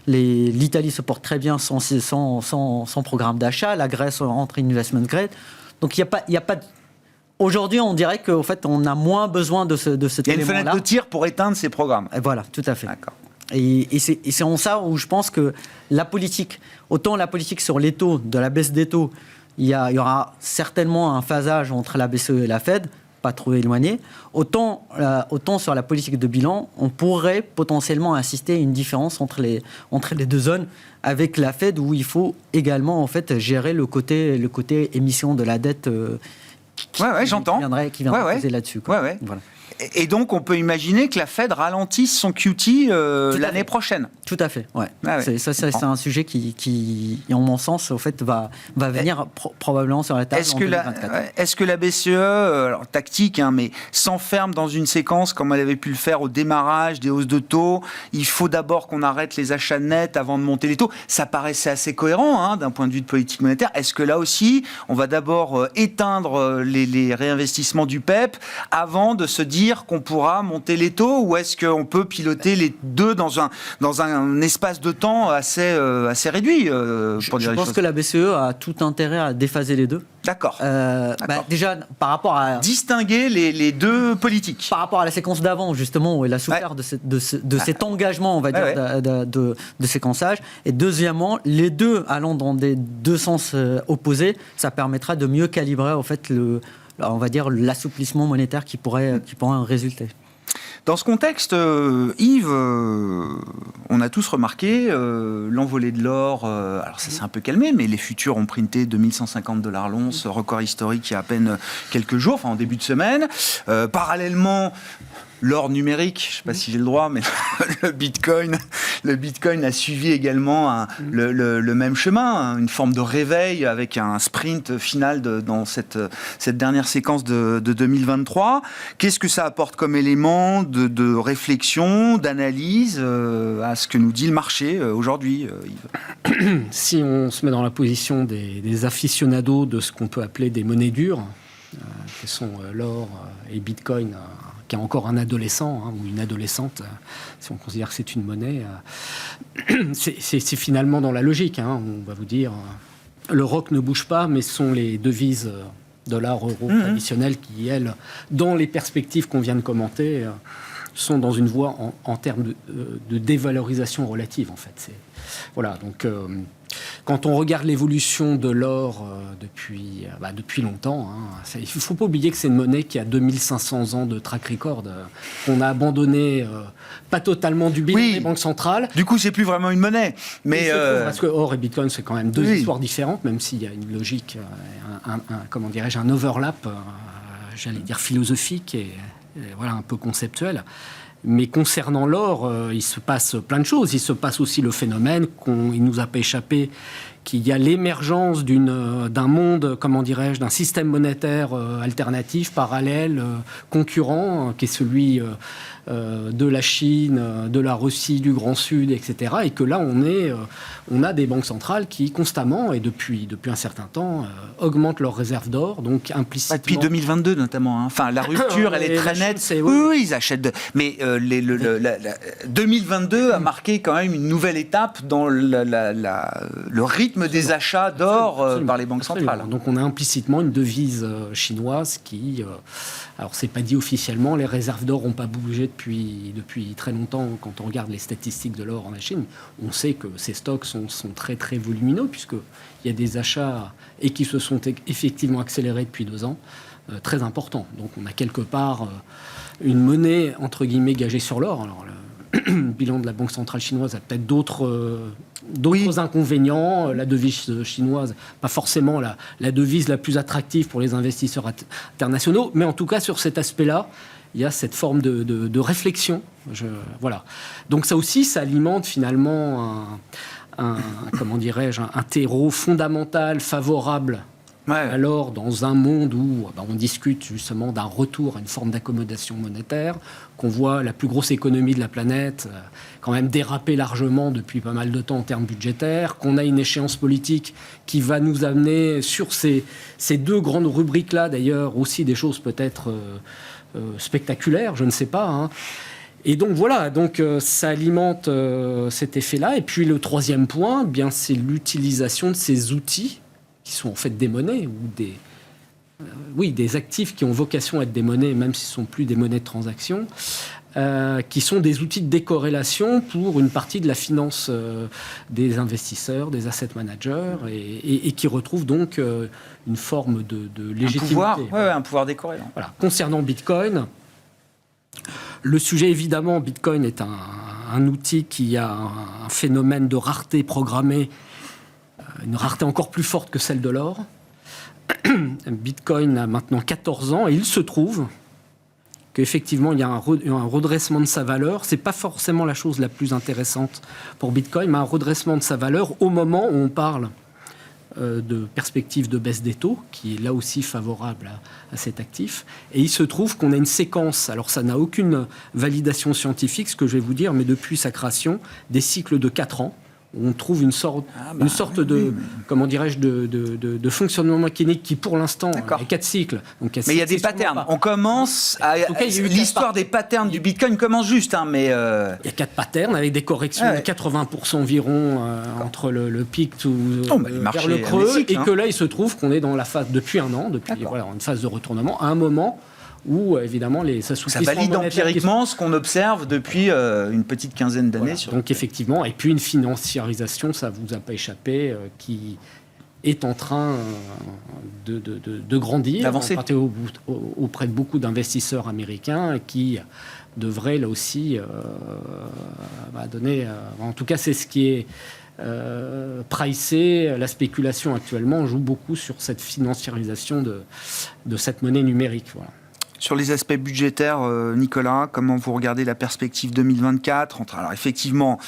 l'Italie se porte très bien sans programme d'achat, la Grèce entre investment grade. Donc il n'y a pas aujourd'hui, on dirait qu'en fait, on a moins besoin de cet élément-là. Il y a une fenêtre de tir pour éteindre ces programmes. Et voilà, tout à fait. D'accord. Et c'est en ça où je pense que la politique sur les taux, de la baisse des taux, il y aura certainement un phasage entre la BCE et la Fed, pas trop éloigné. Autant sur la politique de bilan, on pourrait potentiellement assister à une différence entre les deux zones, avec la Fed où il faut également en fait gérer le côté émission de la dette. J'entends. Qui viendrait poser là-dessus. Ouais. Voilà. Et donc, on peut imaginer que la Fed ralentisse son QT l'année prochaine. Tout à fait, ouais. C'est un sujet qui, en mon sens, au fait, va venir probablement sur la table en 2024. Est-ce que la BCE, alors tactique, mais s'enferme dans une séquence comme elle avait pu le faire au démarrage des hausses de taux? Il faut d'abord qu'on arrête les achats nets avant de monter les taux. Ça paraissait assez cohérent d'un point de vue de politique monétaire. Est-ce que là aussi, on va d'abord éteindre les réinvestissements du PEP avant de se dire qu'on pourra monter les taux, ou est-ce qu'on peut piloter les deux dans un espace de temps assez réduit Je pense que la BCE a tout intérêt à déphaser les deux. D'accord. Déjà, par rapport à... Distinguer les deux politiques. Par rapport à la séquence d'avant, justement, où elle a souffert de cet engagement, on va dire, de séquençage. Et deuxièmement, les deux allant dans des deux sens opposés, ça permettra de mieux calibrer, en fait, on va dire, l'assouplissement monétaire qui pourrait en résulter. Dans ce contexte, Yves, on a tous remarqué l'envolée de l'or. Alors ça s'est un peu calmé, mais les futurs ont printé $2150 l'once, record historique il y a à peine quelques jours, en début de semaine. Parallèlement, l'or numérique, je ne sais pas si j'ai le droit, mais le Bitcoin a suivi également le même chemin, une forme de réveil avec un sprint final dans cette dernière séquence de 2023. Qu'est-ce que ça apporte comme élément de réflexion, d'analyse à ce que nous dit le marché aujourd'hui, Yves? Si on se met dans la position des aficionados de ce qu'on peut appeler des monnaies dures, qui sont l'or et Bitcoin, qui est encore un adolescent ou une adolescente, si on considère que c'est une monnaie, c'est finalement dans la logique. On va vous dire, le roc ne bouge pas, mais ce sont les devises dollar, euro traditionnelles qui, elles, dans les perspectives qu'on vient de commenter, sont dans une voie en termes de dévalorisation relative, en fait. Voilà, donc... Quand on regarde l'évolution de l'or depuis longtemps, il ne faut pas oublier que c'est une monnaie qui a 2500 ans de track record, qu'on a abandonné, pas totalement du bilan des banques centrales. Du coup, c'est plus vraiment une monnaie. Mais parce que or et Bitcoin, c'est quand même deux histoires différentes, même s'il y a une logique, un overlap, j'allais dire philosophique et voilà, un peu conceptuel. Mais concernant l'or, il se passe plein de choses. Il se passe aussi le phénomène il ne nous a pas échappé qu'il y a l'émergence d'un monde, comment dirais-je, d'un système monétaire alternatif, parallèle, concurrent, qui est celui de la Chine, de la Russie, du Grand Sud, etc. Et que là, on a des banques centrales qui constamment, et depuis un certain temps, augmentent leurs réserves d'or, donc implicitement... Depuis 2022 notamment. Hein. Enfin, la rupture, elle est très nette. Oui, ils achètent. Mais 2022 a marqué quand même une nouvelle étape dans le rythme des achats d'or par les banques centrales. Donc on a implicitement une devise chinoise qui... alors, c'est pas dit officiellement, les réserves d'or n'ont pas bougé depuis très longtemps. Quand on regarde les statistiques de l'or en Chine, on sait que ces stocks sont très très volumineux, puisqu'il y a des achats et qui se sont effectivement accélérés depuis 2 ans, très importants. Donc on a quelque part une monnaie, entre guillemets, gagée sur l'or. Alors, le bilan de la Banque centrale chinoise a peut-être d'autres inconvénients. La devise chinoise, pas forcément la devise la plus attractive pour les investisseurs internationaux, mais en tout cas, sur cet aspect-là, il y a cette forme de réflexion. Voilà. Donc ça aussi, ça alimente finalement comment dirais-je, un terreau fondamental, favorable. Ouais. Alors, dans un monde où on discute justement d'un retour à une forme d'accommodation monétaire, qu'on voit la plus grosse économie de la planète quand même déraper largement depuis pas mal de temps en termes budgétaires, qu'on a une échéance politique qui va nous amener sur ces 2 grandes rubriques-là, d'ailleurs, aussi des choses peut-être spectaculaires, je ne sais pas, hein. Et donc voilà, ça alimente cet effet-là. Et puis le 3e point, eh bien, c'est l'utilisation de ces outils qui sont en fait des monnaies ou des actifs qui ont vocation à être des monnaies, même s'ils ne sont plus des monnaies de transaction, qui sont des outils de décorrélation pour une partie de la finance des investisseurs, des asset managers, et qui retrouvent donc une forme de légitimité. Un pouvoir décorrélant. Voilà. Concernant Bitcoin, le sujet, évidemment, Bitcoin est un outil qui a un phénomène de rareté programmée, une rareté encore plus forte que celle de l'or. Bitcoin a maintenant 14 ans et il se trouve qu'effectivement, il y a un redressement de sa valeur. Ce n'est pas forcément la chose la plus intéressante pour Bitcoin, mais un redressement de sa valeur au moment où on parle de perspective de baisse des taux, qui est là aussi favorable à cet actif. Et il se trouve qu'on a une séquence, alors ça n'a aucune validation scientifique, ce que je vais vous dire, mais depuis sa création, des cycles de 4 ans, où on trouve une sorte comment dirais-je, de fonctionnement mécanique qui, pour l'instant, est 4 cycles. Donc, mais il y a des patterns. On commence à... L'histoire des patterns du Bitcoin commence juste, hein, mais... Il y a 4 patterns avec des corrections de 80% environ entre le pic vers le creux, et que là, il se trouve qu'on est dans la phase, depuis un an, une phase de retournement, à un moment où, évidemment, ça valide empiriquement ce qu'on observe depuis une petite quinzaine d'années. Voilà. Donc, effectivement, et puis une financiarisation, ça ne vous a pas échappé, qui est en train de grandir, d'avancer auprès de beaucoup d'investisseurs américains qui devrait, là aussi, donner... en tout cas, c'est ce qui est... pricé. La spéculation actuellement joue beaucoup sur cette financiarisation de cette monnaie numérique. Voilà. Sur les aspects budgétaires, Nicolas, comment vous regardez la perspective 2024 alors effectivement,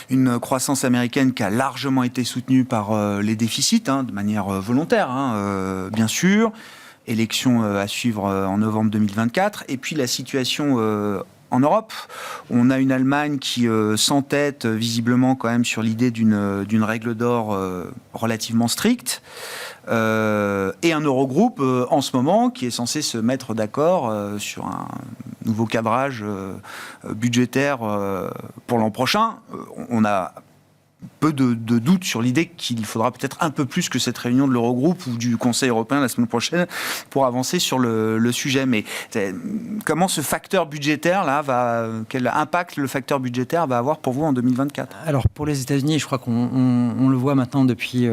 une croissance américaine qui a largement été soutenue par les déficits, de manière volontaire, bien sûr. Élection à suivre en novembre 2024. Et puis la situation en Europe. On a une Allemagne qui s'entête visiblement quand même sur l'idée d'une règle d'or relativement stricte. Et un Eurogroupe en ce moment qui est censé se mettre d'accord sur un nouveau cadrage budgétaire pour l'an prochain. On a peu de doutes sur l'idée qu'il faudra peut-être un peu plus que cette réunion de l'Eurogroupe ou du Conseil européen la semaine prochaine pour avancer sur le sujet. Mais comment ce facteur budgétaire-là quel impact le facteur budgétaire va avoir pour vous en 2024 ? Alors pour les États-Unis, je crois qu'on le voit maintenant depuis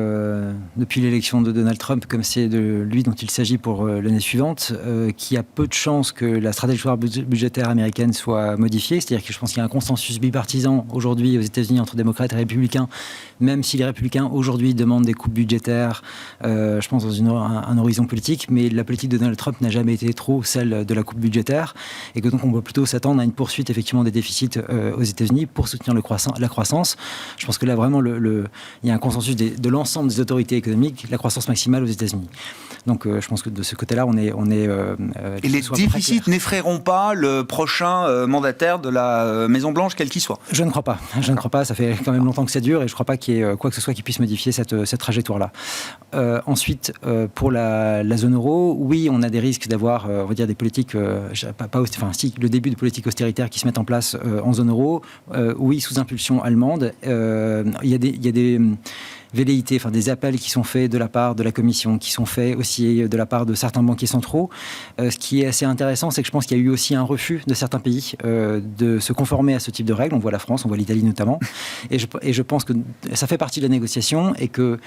l'élection de Donald Trump, comme c'est de lui dont il s'agit pour l'année suivante, qu'il y a peu de chances que la stratégie budgétaire américaine soit modifiée. C'est-à-dire que je pense qu'il y a un consensus bipartisan aujourd'hui aux États-Unis entre démocrates et républicains même si les Républicains aujourd'hui demandent des coupes budgétaires, je pense dans un horizon politique, mais la politique de Donald Trump n'a jamais été trop celle de la coupe budgétaire, et que donc on peut plutôt s'attendre à une poursuite effectivement des déficits aux États-Unis pour soutenir la croissance. Je pense que là vraiment il y a un consensus de l'ensemble des autorités économiques, la croissance maximale aux États-Unis. Donc je pense que de ce côté-là, on est et les déficits n'effraieront pas le prochain mandataire de la Maison-Blanche, quel qu'il soit? Je ne crois pas. Ça fait quand même longtemps que ça dure, et je ne crois pas qu'il y ait quoi que ce soit qui puisse modifier cette trajectoire-là. Ensuite, pour la zone euro, oui, on a des risques d'avoir, on va dire, des politiques, le début de politiques austéritaires qui se mettent en place en zone euro. Oui, sous impulsion allemande. Il y a des velléités, enfin des appels qui sont faits de la part de la Commission, qui sont faits aussi de la part de certains banquiers centraux. Ce qui est assez intéressant, c'est que je pense qu'il y a eu aussi un refus de certains pays de se conformer à ce type de règles. On voit la France, on voit l'Italie notamment. Et je pense que ça fait partie de la négociation, et que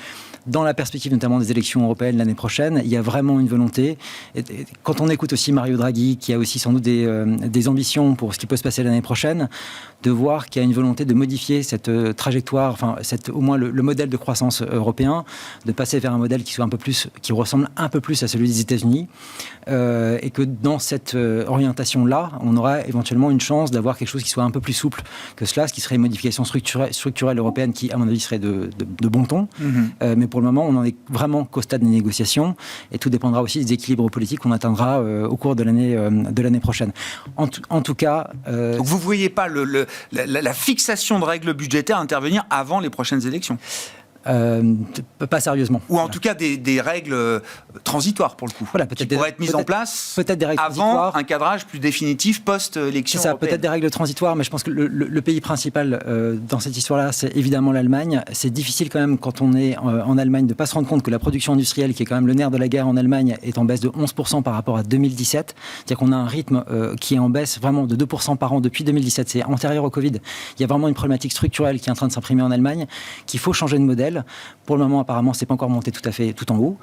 dans la perspective notamment des élections européennes l'année prochaine, il y a vraiment une volonté. Et quand on écoute aussi Mario Draghi, qui a aussi sans doute des ambitions pour ce qui peut se passer l'année prochaine, de voir qu'il y a une volonté de modifier cette trajectoire, enfin au moins le modèle de croissance européen, de passer vers un modèle qui ressemble un peu plus à celui des États-Unis, et que dans cette orientation-là, on aura éventuellement une chance d'avoir quelque chose qui soit un peu plus souple que cela, ce qui serait une modification structurelle européenne qui, à mon avis, serait de bon ton. Mais pour le moment, on en est vraiment qu'au stade des négociations, et tout dépendra aussi des équilibres politiques qu'on atteindra au cours de l'année prochaine. En tout cas... Donc vous ne voyez pas la fixation de règles budgétaires intervenir avant les prochaines élections? Pas sérieusement. Ou en tout cas des règles transitoires pour le coup, qui pourraient être mises en place avant un cadrage plus définitif post-élection européenne. Peut-être des règles transitoires, mais je pense que le pays principal dans cette histoire-là, c'est évidemment l'Allemagne. C'est difficile quand même, quand on est en Allemagne, de ne pas se rendre compte que la production industrielle, qui est quand même le nerf de la guerre en Allemagne, est en baisse de 11% par rapport à 2017. C'est-à-dire qu'on a un rythme qui est en baisse vraiment de 2% par an depuis 2017. C'est antérieur au Covid. Il y a vraiment une problématique structurelle qui est en train de s'imprimer en Allemagne, qu'il faut changer de modèle. Pour le moment, apparemment, c'est pas encore monté tout à fait tout en haut.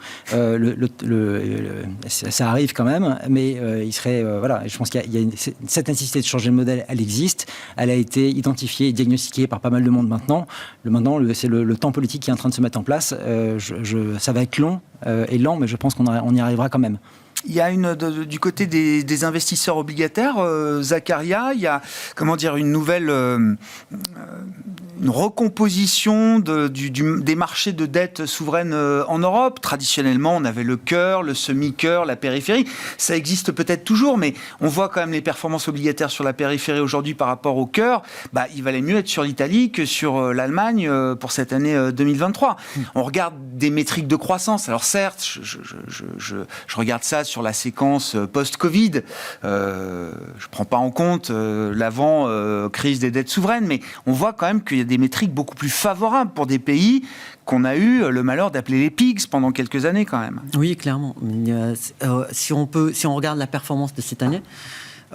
Ça arrive quand même, mais il serait voilà. Je pense qu'il y a cette nécessité de changer de modèle. Elle existe. Elle a été identifiée et diagnostiquée par pas mal de monde maintenant. C'est le temps politique qui est en train de se mettre en place. Ça va être long et lent, mais je pense qu'on y arrivera quand même. Il y a du côté des investisseurs obligataires, Zacharia, il y a une nouvelle une recomposition des marchés de dette souveraine en Europe. Traditionnellement, on avait le cœur, le semi-cœur, la périphérie. Ça existe peut-être toujours, mais on voit quand même les performances obligataires sur la périphérie aujourd'hui par rapport au cœur. Il valait mieux être sur l'Italie que sur l'Allemagne pour cette année 2023. On regarde des métriques de croissance. Alors certes, je regarde ça sur la séquence post-Covid. Je ne prends pas en compte l'avant-crise des dettes souveraines, mais on voit quand même qu'il y a des métriques beaucoup plus favorables pour des pays qu'on a eu le malheur d'appeler les pigs pendant quelques années quand même. Oui, clairement. Si on regarde la performance de cette année,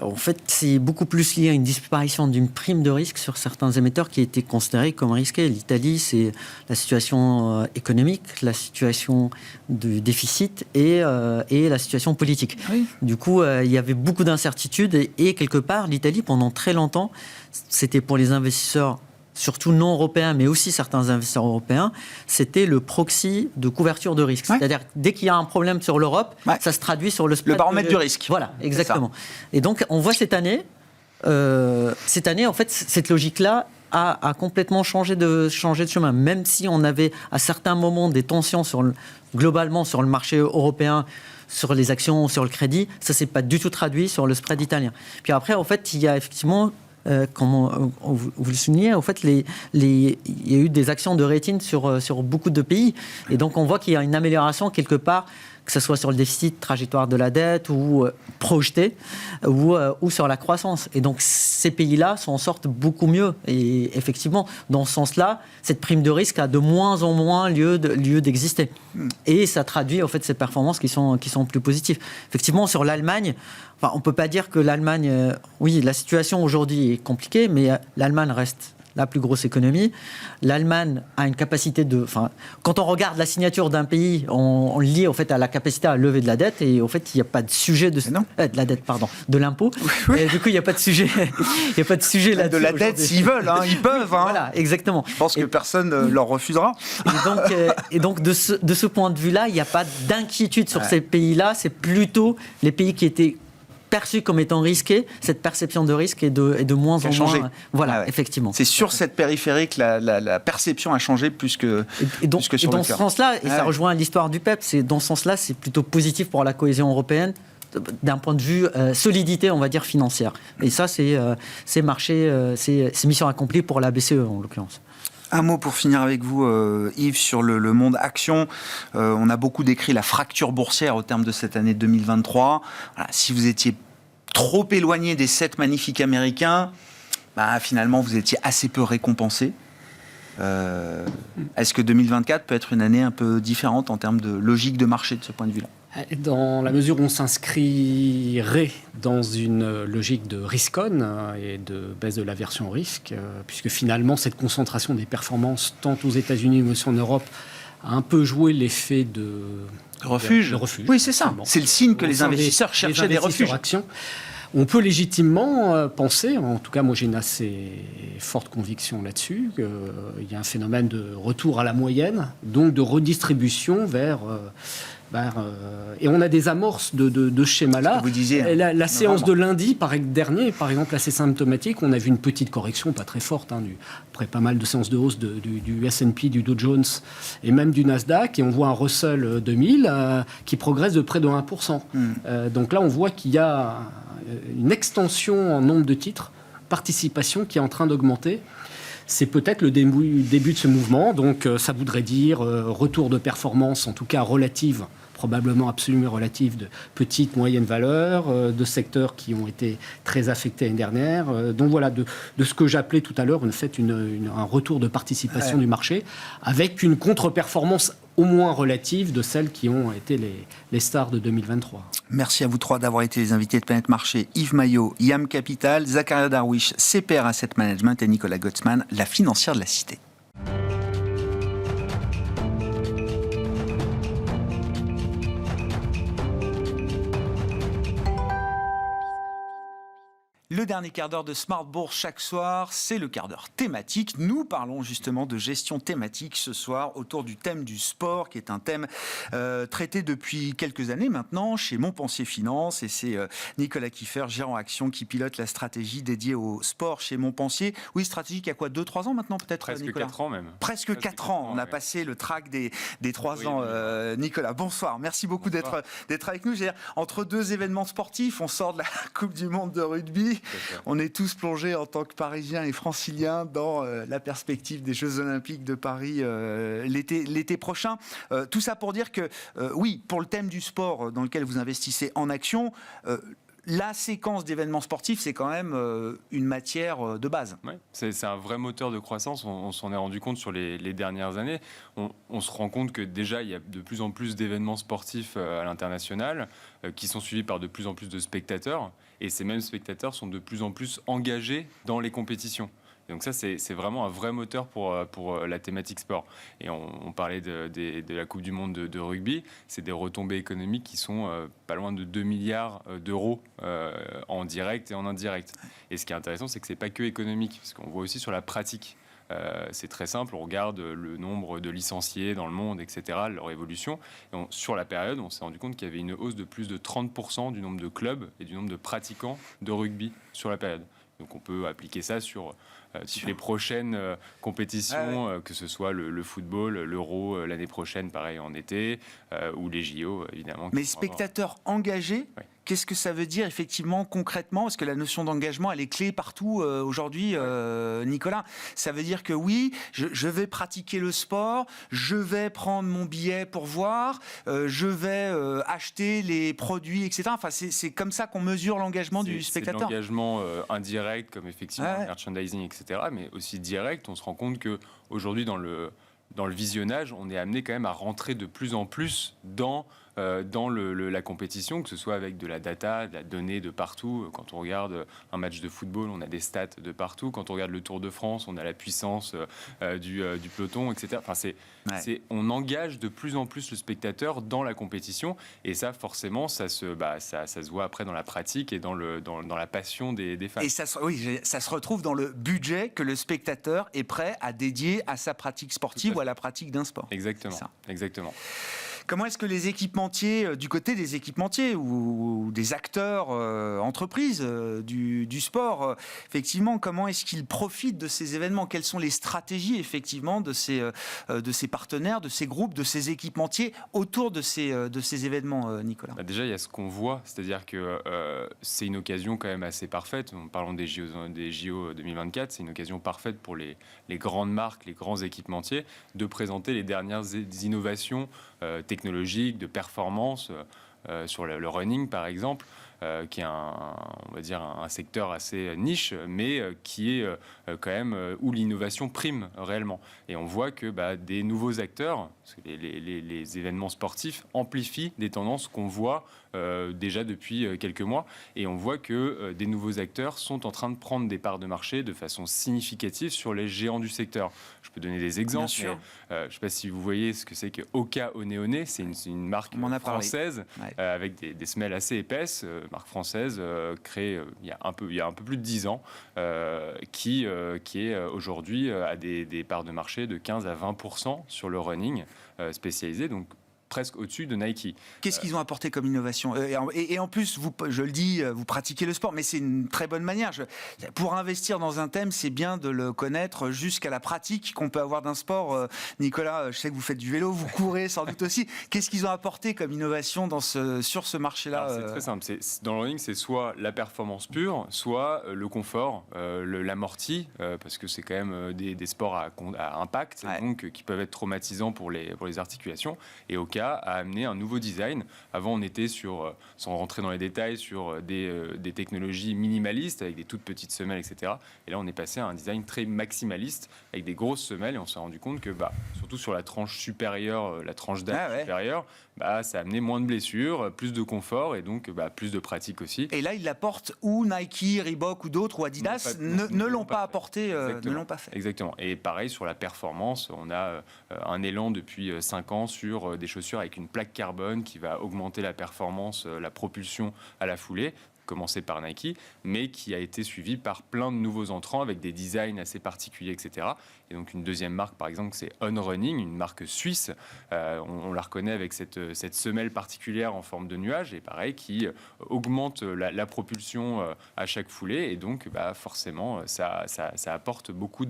en fait, c'est beaucoup plus lié à une disparition d'une prime de risque sur certains émetteurs qui étaient considérés comme risqués. L'Italie, c'est la situation économique, la situation de déficit et la situation politique. Oui. Du coup, il y avait beaucoup d'incertitudes et quelque part, l'Italie, pendant très longtemps, c'était pour les investisseurs surtout non européens, mais aussi certains investisseurs européens, c'était le proxy de couverture de risque. Ouais. C'est-à-dire, dès qu'il y a un problème sur l'Europe, ça se traduit sur le spread. Le baromètre du risque. Voilà, exactement. Et donc, on voit cette année, en fait, cette logique-là a complètement changé de chemin. Même si on avait, à certains moments, des tensions globalement sur le marché européen, sur les actions, sur le crédit, ça ne s'est pas du tout traduit sur le spread italien. Puis après, en fait, il y a effectivement... comme vous le soulignez, en fait, il y a eu des actions de rating sur beaucoup de pays. Et donc, on voit qu'il y a une amélioration quelque part, que ce soit sur le déficit, trajectoire de la dette, ou projeté, ou sur la croissance. Et donc, ces pays-là s'en sortent beaucoup mieux. Et effectivement, dans ce sens-là, cette prime de risque a de moins en moins lieu d'exister. Et ça traduit, en fait, ces performances qui sont plus positives. Effectivement, sur l'Allemagne, on ne peut pas dire que l'Allemagne... oui, la situation aujourd'hui est compliquée, mais l'Allemagne reste la plus grosse économie. L'Allemagne a une capacité de... Enfin, quand on regarde la signature d'un pays, on le lie en fait à la capacité à lever de la dette et en fait, il n'y a pas de sujet de la dette, pardon, de l'impôt. Et du coup, il n'y a pas de sujet. Il n'y a pas de sujet là-dessus. De la dette, s'ils veulent, ils peuvent. Hein. Voilà, exactement. Je pense que personne ne leur refusera. Et donc de ce point de vue-là, il n'y a pas d'inquiétude sur ces pays-là. C'est plutôt les pays qui étaient perçus comme étant risqués. Cette perception de risque est de moins en moins. Voilà, effectivement. C'est sur cette périphérie que la perception a changé plus que sur dans le ce cœur. sens-là, et ça rejoint l'histoire du PEP, dans ce sens-là, c'est plutôt positif pour la cohésion européenne d'un point de vue solidité, on va dire, financière. Et ça, c'est mission accomplie pour la BCE, en l'occurrence. Un mot pour finir avec vous, Yves, sur le monde action. On a beaucoup décrit la fracture boursière au terme de cette année 2023. Voilà, si vous étiez trop éloigné des 7 magnifiques américains, finalement, vous étiez assez peu récompensé. Est-ce que 2024 peut être une année un peu différente en termes de logique de marché de ce point de vue-là ? Dans la mesure où on s'inscrirait dans une logique de risk-on et de baisse de l'aversion au risque, puisque finalement cette concentration des performances, tant aux États-Unis mais aussi en Europe, a un peu joué l'effet de refuge. Oui, c'est ça. C'est le signe que les investisseurs cherchaient des refuges. Actions. On peut légitimement penser, en tout cas moi j'ai une assez forte conviction là-dessus, qu'il y a un phénomène de retour à la moyenne, donc de redistribution vers... et on a des amorces de schéma-là. Vous disiez, la séance de lundi dernier, par exemple, assez symptomatique. On a vu une petite correction, pas très forte, après pas mal de séances de hausse du S&P, du Dow Jones et même du Nasdaq. Et on voit un Russell 2000 qui progresse de près de 1%. Donc là, on voit qu'il y a une extension en nombre de titres, participation qui est en train d'augmenter. C'est peut-être le début de ce mouvement. Donc ça voudrait dire retour de performance, en tout cas relative, probablement absolument relative, de petites, moyennes valeurs, de secteurs qui ont été très affectés l'année dernière. Donc voilà, de ce que j'appelais tout à l'heure un retour de participation du marché, avec une contre-performance au moins relative de celles qui ont été les stars de 2023. Merci à vous trois d'avoir été les invités de Planète Marché. Yves Maillot, YAM Capital, Zakaria Darwish, CPR Asset Management et Nicolas Gottsman, la financière de la Cité. Le dernier quart d'heure de Smart Bourse chaque soir, c'est le quart d'heure thématique. Nous parlons justement de gestion thématique ce soir autour du thème du sport, qui est un thème traité depuis quelques années maintenant chez Montpensier Finance. Et c'est Nicolas Kieffer, gérant action, qui pilote la stratégie dédiée au sport chez Montpensier. Oui, stratégie qui a quoi, 2-3 ans maintenant peut-être, Presque Nicolas ? 4 ans même. Presque 4 ans. On a passé le track des 3 ans. Nicolas, bonsoir. Merci beaucoup d'être avec nous. Entre deux événements sportifs, on sort de la Coupe du Monde de rugby. On est tous plongés en tant que Parisiens et Franciliens dans la perspective des Jeux Olympiques de Paris l'été prochain. Tout ça pour dire que, oui, pour le thème du sport dans lequel vous investissez en action, la séquence d'événements sportifs, c'est quand même une matière de base. Ouais, c'est un vrai moteur de croissance. On s'en est rendu compte sur les dernières années. On se rend compte que déjà, il y a de plus en plus d'événements sportifs à l'international qui sont suivis par de plus en plus de spectateurs. Et ces mêmes spectateurs sont de plus en plus engagés dans les compétitions. Et donc ça, c'est vraiment un vrai moteur pour la thématique sport. Et on parlait de la Coupe du Monde de rugby. C'est des retombées économiques qui sont pas loin de 2 milliards d'euros en direct et en indirect. Et ce qui est intéressant, c'est que c'est pas que économique, parce qu'on voit aussi sur la pratique. C'est très simple, on regarde le nombre de licenciés dans le monde, etc., leur évolution. Et sur la période, on s'est rendu compte qu'il y avait une hausse de plus de 30% du nombre de clubs et du nombre de pratiquants de rugby sur la période. Donc on peut appliquer ça sur les prochaines compétitions, que ce soit le football, l'Euro l'année prochaine, pareil en été, ou les JO, évidemment. Mais spectateurs engagés, qu'est-ce que ça veut dire effectivement, concrètement ? Parce que la notion d'engagement, elle est clé partout aujourd'hui, Nicolas. Ça veut dire que oui, je vais pratiquer le sport, je vais prendre mon billet pour voir, je vais acheter les produits, etc. Enfin, c'est comme ça qu'on mesure l'engagement du spectateur. C'est l'engagement indirect, comme effectivement le merchandising, etc. Mais aussi direct, on se rend compte qu'aujourd'hui, dans le visionnage, on est amené quand même à rentrer de plus en plus dans dans la compétition, que ce soit avec de la data, de la donnée de partout. Quand on regarde un match de football, on a des stats de partout. Quand on regarde le Tour de France, on a la puissance du peloton, etc. Enfin, on engage de plus en plus le spectateur dans la compétition, et ça, forcément, ça se voit après dans la pratique et dans la passion des fans. Et ça se retrouve dans le budget que le spectateur est prêt à dédier à sa pratique sportive ou à la pratique d'un sport. Exactement. Comment est-ce que les équipementiers, du côté des équipementiers ou des acteurs, entreprises du sport, effectivement, comment est-ce qu'ils profitent de ces événements? Quelles sont les stratégies, effectivement, de ces partenaires, de ces groupes, de ces équipementiers autour de ces événements, Nicolas? Déjà, il y a ce qu'on voit, c'est-à-dire que c'est une occasion quand même assez parfaite. En parlant des JO 2024, c'est une occasion parfaite pour les grandes marques, les grands équipementiers, de présenter les dernières innovations technologiques, de performance sur le running, par exemple, qui est on va dire un secteur assez niche, mais qui est quand même où l'innovation prime réellement. Et on voit que des nouveaux acteurs, parce que les événements sportifs amplifient des tendances qu'on voit déjà depuis quelques mois, et on voit que des nouveaux acteurs sont en train de prendre des parts de marché de façon significative sur les géants du secteur. Je peux donner des exemples. Je ne sais pas si vous voyez ce que c'est que Oka One. C'est une marque française avec des semelles assez épaisses, marque française créée il y a un peu plus de 10 ans, qui est aujourd'hui à des parts de marché de 15 à 20% sur le running spécialisé, donc presque au-dessus de Nike. Qu'est-ce qu'ils ont apporté comme innovation? Et en plus, je le dis, vous pratiquez le sport, mais c'est une très bonne manière. Pour investir dans un thème, c'est bien de le connaître jusqu'à la pratique qu'on peut avoir d'un sport. Nicolas, je sais que vous faites du vélo, vous courez sans doute aussi. Qu'est-ce qu'ils ont apporté comme innovation sur ce marché-là? C'est très simple. Dans le running, c'est soit la performance pure, soit le confort, l'amorti, parce que c'est quand même des sports à impact, donc qui peuvent être traumatisants pour les articulations. Et au cas a amené un nouveau design. Avant, on était sans rentrer dans les détails, sur des technologies minimalistes avec des toutes petites semelles, etc. Et là, on est passé à un design très maximaliste avec des grosses semelles, et on s'est rendu compte que, surtout sur la tranche supérieure, la tranche d'âge supérieure, ça a amené moins de blessures, plus de confort et donc plus de pratique aussi. Et là, ils l'apportent où Nike, Reebok ou d'autres, ou Adidas ne l'ont pas apporté, ne l'ont pas fait. Exactement. Et pareil sur la performance, on a un élan depuis 5 ans sur des chaussures avec une plaque carbone qui va augmenter la performance, la propulsion à la foulée, commencé par Nike, mais qui a été suivi par plein de nouveaux entrants avec des designs assez particuliers, etc. Et donc une deuxième marque, par exemple, c'est On Running, une marque suisse. On la reconnaît avec cette semelle particulière en forme de nuage, et pareil, qui augmente la propulsion à chaque foulée, et donc forcément, ça apporte beaucoup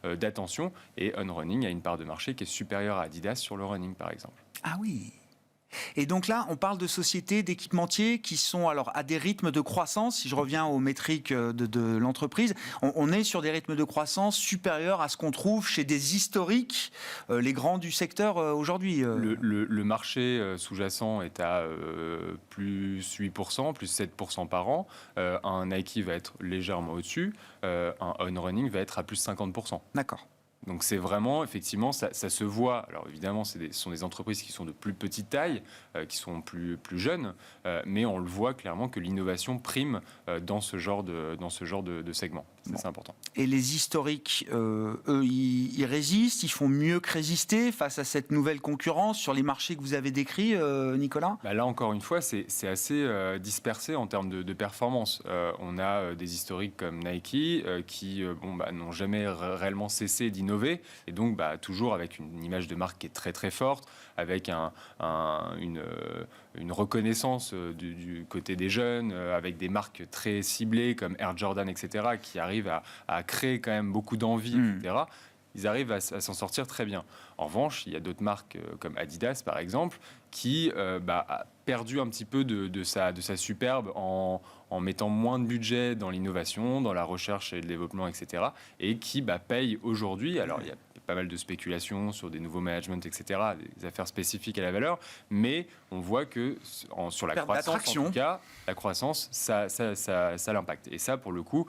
d'attention. Et On Running a une part de marché qui est supérieure à Adidas sur le running, par exemple. Ah oui. Et donc là, on parle de sociétés, d'équipementiers qui sont alors à des rythmes de croissance. Si je reviens aux métriques de l'entreprise, on est sur des rythmes de croissance supérieurs à ce qu'on trouve chez des historiques, les grands du secteur aujourd'hui. Le marché sous-jacent est à plus 8%, plus 7% par an. Un Nike va être légèrement au-dessus. Un On Running va être à plus 50%. D'accord. Donc c'est vraiment, effectivement, ça se voit. Alors évidemment, ce sont des entreprises qui sont de plus petite taille, qui sont plus jeunes, mais on le voit clairement que l'innovation prime dans ce genre de segment. C'est important. Et les historiques, eux, ils résistent, ils font mieux que résister face à cette nouvelle concurrence sur les marchés que vous avez décrits, Nicolas? Là, encore une fois, c'est assez dispersé en termes de performance. On a des historiques comme Nike qui n'ont jamais réellement cessé d'innover, et donc toujours avec une image de marque qui est très très forte, avec une reconnaissance du côté des jeunes, avec des marques très ciblées comme Air Jordan, etc., qui arrivent à créer quand même beaucoup d'envie, etc. Ils arrivent à s'en sortir très bien. En revanche, il y a d'autres marques comme Adidas, par exemple, qui a perdu un petit peu de sa superbe en mettant moins de budget dans l'innovation, dans la recherche et le développement, etc. Et qui payent aujourd'hui. Alors, il y a pas mal de spéculations sur des nouveaux managements, etc., des affaires spécifiques à la valeur, mais on voit que sur la croissance, en tout cas, la croissance, ça l'impacte. Et ça, pour le coup,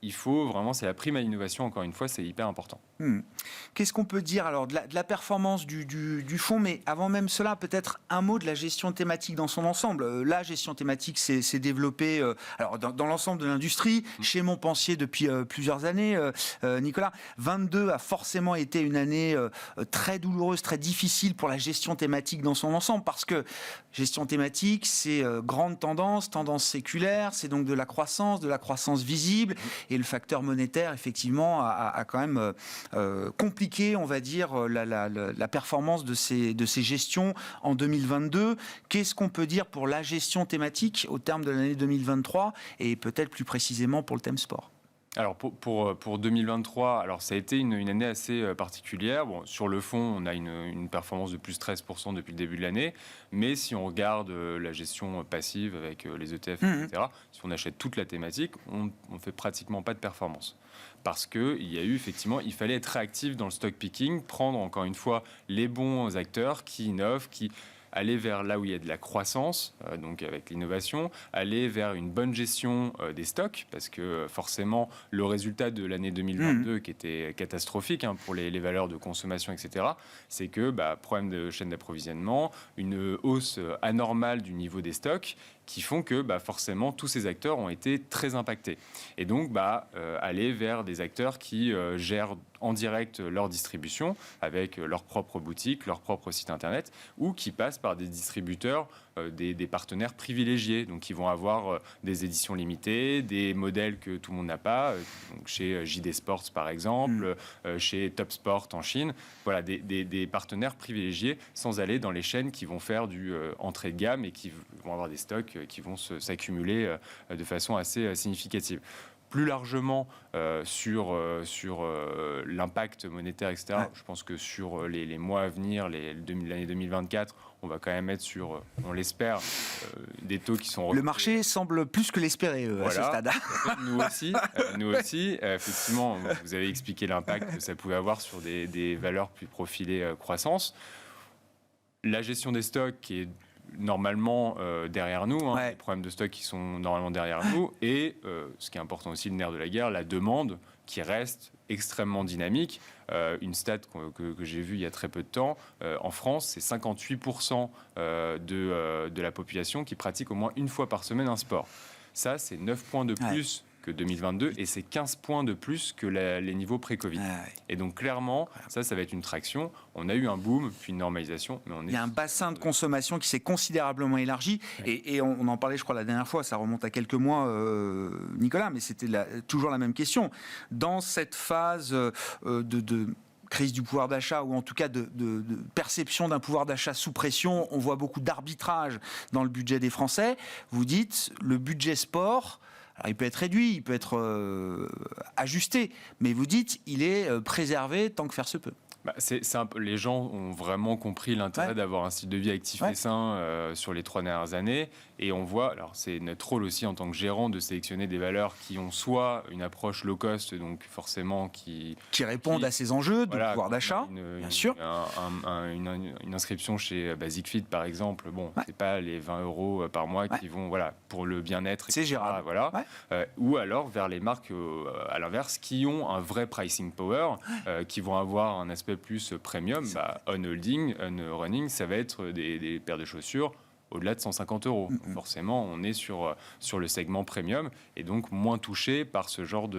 il faut vraiment, c'est la prime à l'innovation, encore une fois, c'est hyper important. Qu'est-ce qu'on peut dire alors de la performance du fonds, mais avant même cela, peut-être un mot de la gestion thématique dans son ensemble. La gestion thématique s'est développée alors dans l'ensemble de l'industrie, chez Montpensier depuis plusieurs années. Nicolas, 22 a forcément été une année très douloureuse, très difficile pour la gestion thématique dans son ensemble, parce que gestion thématique, c'est grande tendance séculaire, c'est donc de la croissance visible, et le facteur monétaire, effectivement, a quand même compliqué, on va dire, la performance de ces gestions en 2022. Qu'est-ce qu'on peut dire pour la gestion thématique au terme de l'année 2023 et peut-être plus précisément pour le thème sport? Alors pour 2023, alors ça a été une année assez particulière. Bon, sur le fond, on a une performance de plus 13% depuis le début de l'année, mais si on regarde la gestion passive avec les ETF, etc., si on achète toute la thématique, on fait pratiquement pas de performance. Parce il fallait être réactif dans le stock picking, prendre encore une fois les bons acteurs qui innovent, qui aller vers là où il y a de la croissance, donc avec l'innovation, aller vers une bonne gestion des stocks, parce que forcément, le résultat de l'année 2022, qui était catastrophique pour les valeurs de consommation, etc., c'est que problème de chaîne d'approvisionnement, une hausse anormale du niveau des stocks, qui font que forcément tous ces acteurs ont été très impactés. Et donc aller vers des acteurs qui gèrent en direct leur distribution avec leur propre boutique, leur propre site internet, ou qui passent par des distributeurs, des partenaires privilégiés, donc qui vont avoir des éditions limitées, des modèles que tout le monde n'a pas, donc chez JD Sports par exemple, chez Top Sport en Chine, voilà, des partenaires privilégiés sans aller dans les chaînes qui vont faire du entrée de gamme et qui vont avoir des stocks qui vont s'accumuler de façon assez significative. Plus largement sur l'impact monétaire, etc., je pense que sur les mois à venir, l'année 2024, on va quand même être sur, on l'espère, des taux qui sont... Le marché semble plus que l'espérer à ce stade. Nous aussi, effectivement, vous avez expliqué l'impact que ça pouvait avoir sur des valeurs plus profilées croissance. La gestion des stocks qui est normalement derrière nous, les problèmes de stock qui sont normalement derrière nous, et ce qui est important aussi, le nerf de la guerre, la demande qui reste extrêmement dynamique. Une stat que j'ai vue il y a très peu de temps, en France, c'est 58% de la population qui pratique au moins une fois par semaine un sport. Ça, c'est 9 points de plus que 2022, et c'est 15 points de plus que les niveaux pré-Covid. Et donc clairement, ça va être une traction. On a eu un boom, puis une normalisation. Mais il y a un bassin de consommation qui s'est considérablement élargi, et on en parlait, je crois, la dernière fois, ça remonte à quelques mois, Nicolas, mais c'était toujours la même question. Dans cette phase de crise du pouvoir d'achat, ou en tout cas de perception d'un pouvoir d'achat sous pression, on voit beaucoup d'arbitrage dans le budget des Français. Vous dites, le budget sport... Alors, il peut être réduit, il peut être ajusté, mais vous dites il est préservé tant que faire se peut. Les gens ont vraiment compris l'intérêt d'avoir un style de vie actif et sain sur les 3 dernières années. Et on voit, alors c'est notre rôle aussi en tant que gérant de sélectionner des valeurs qui ont soit une approche low cost, donc forcément qui répondent à ces enjeux de pouvoir d'achat, bien sûr. Une inscription chez Basic Fit par exemple, c'est pas les 20 € par mois qui vont pour le bien-être. C'est gérable. Ou alors vers les marques à l'inverse qui ont un vrai pricing power, qui vont avoir un aspect plus premium. On holding, on running, ça va être des paires de chaussures au-delà de 150 €. Forcément, on est sur le segment premium et donc moins touché par ce genre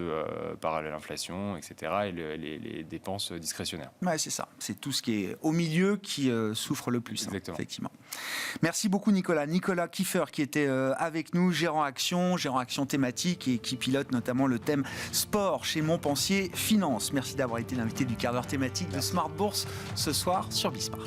par l'inflation, etc. et les dépenses discrétionnaires. C'est ça. C'est tout ce qui est au milieu qui souffre le plus. Exactement. Effectivement. Merci beaucoup, Nicolas. Nicolas Kieffer qui était avec nous, gérant action thématique et qui pilote notamment le thème sport chez Montpensier Finance. Merci d'avoir été l'invité du quart d'heure thématique de Smart Bourse ce soir sur Bismart.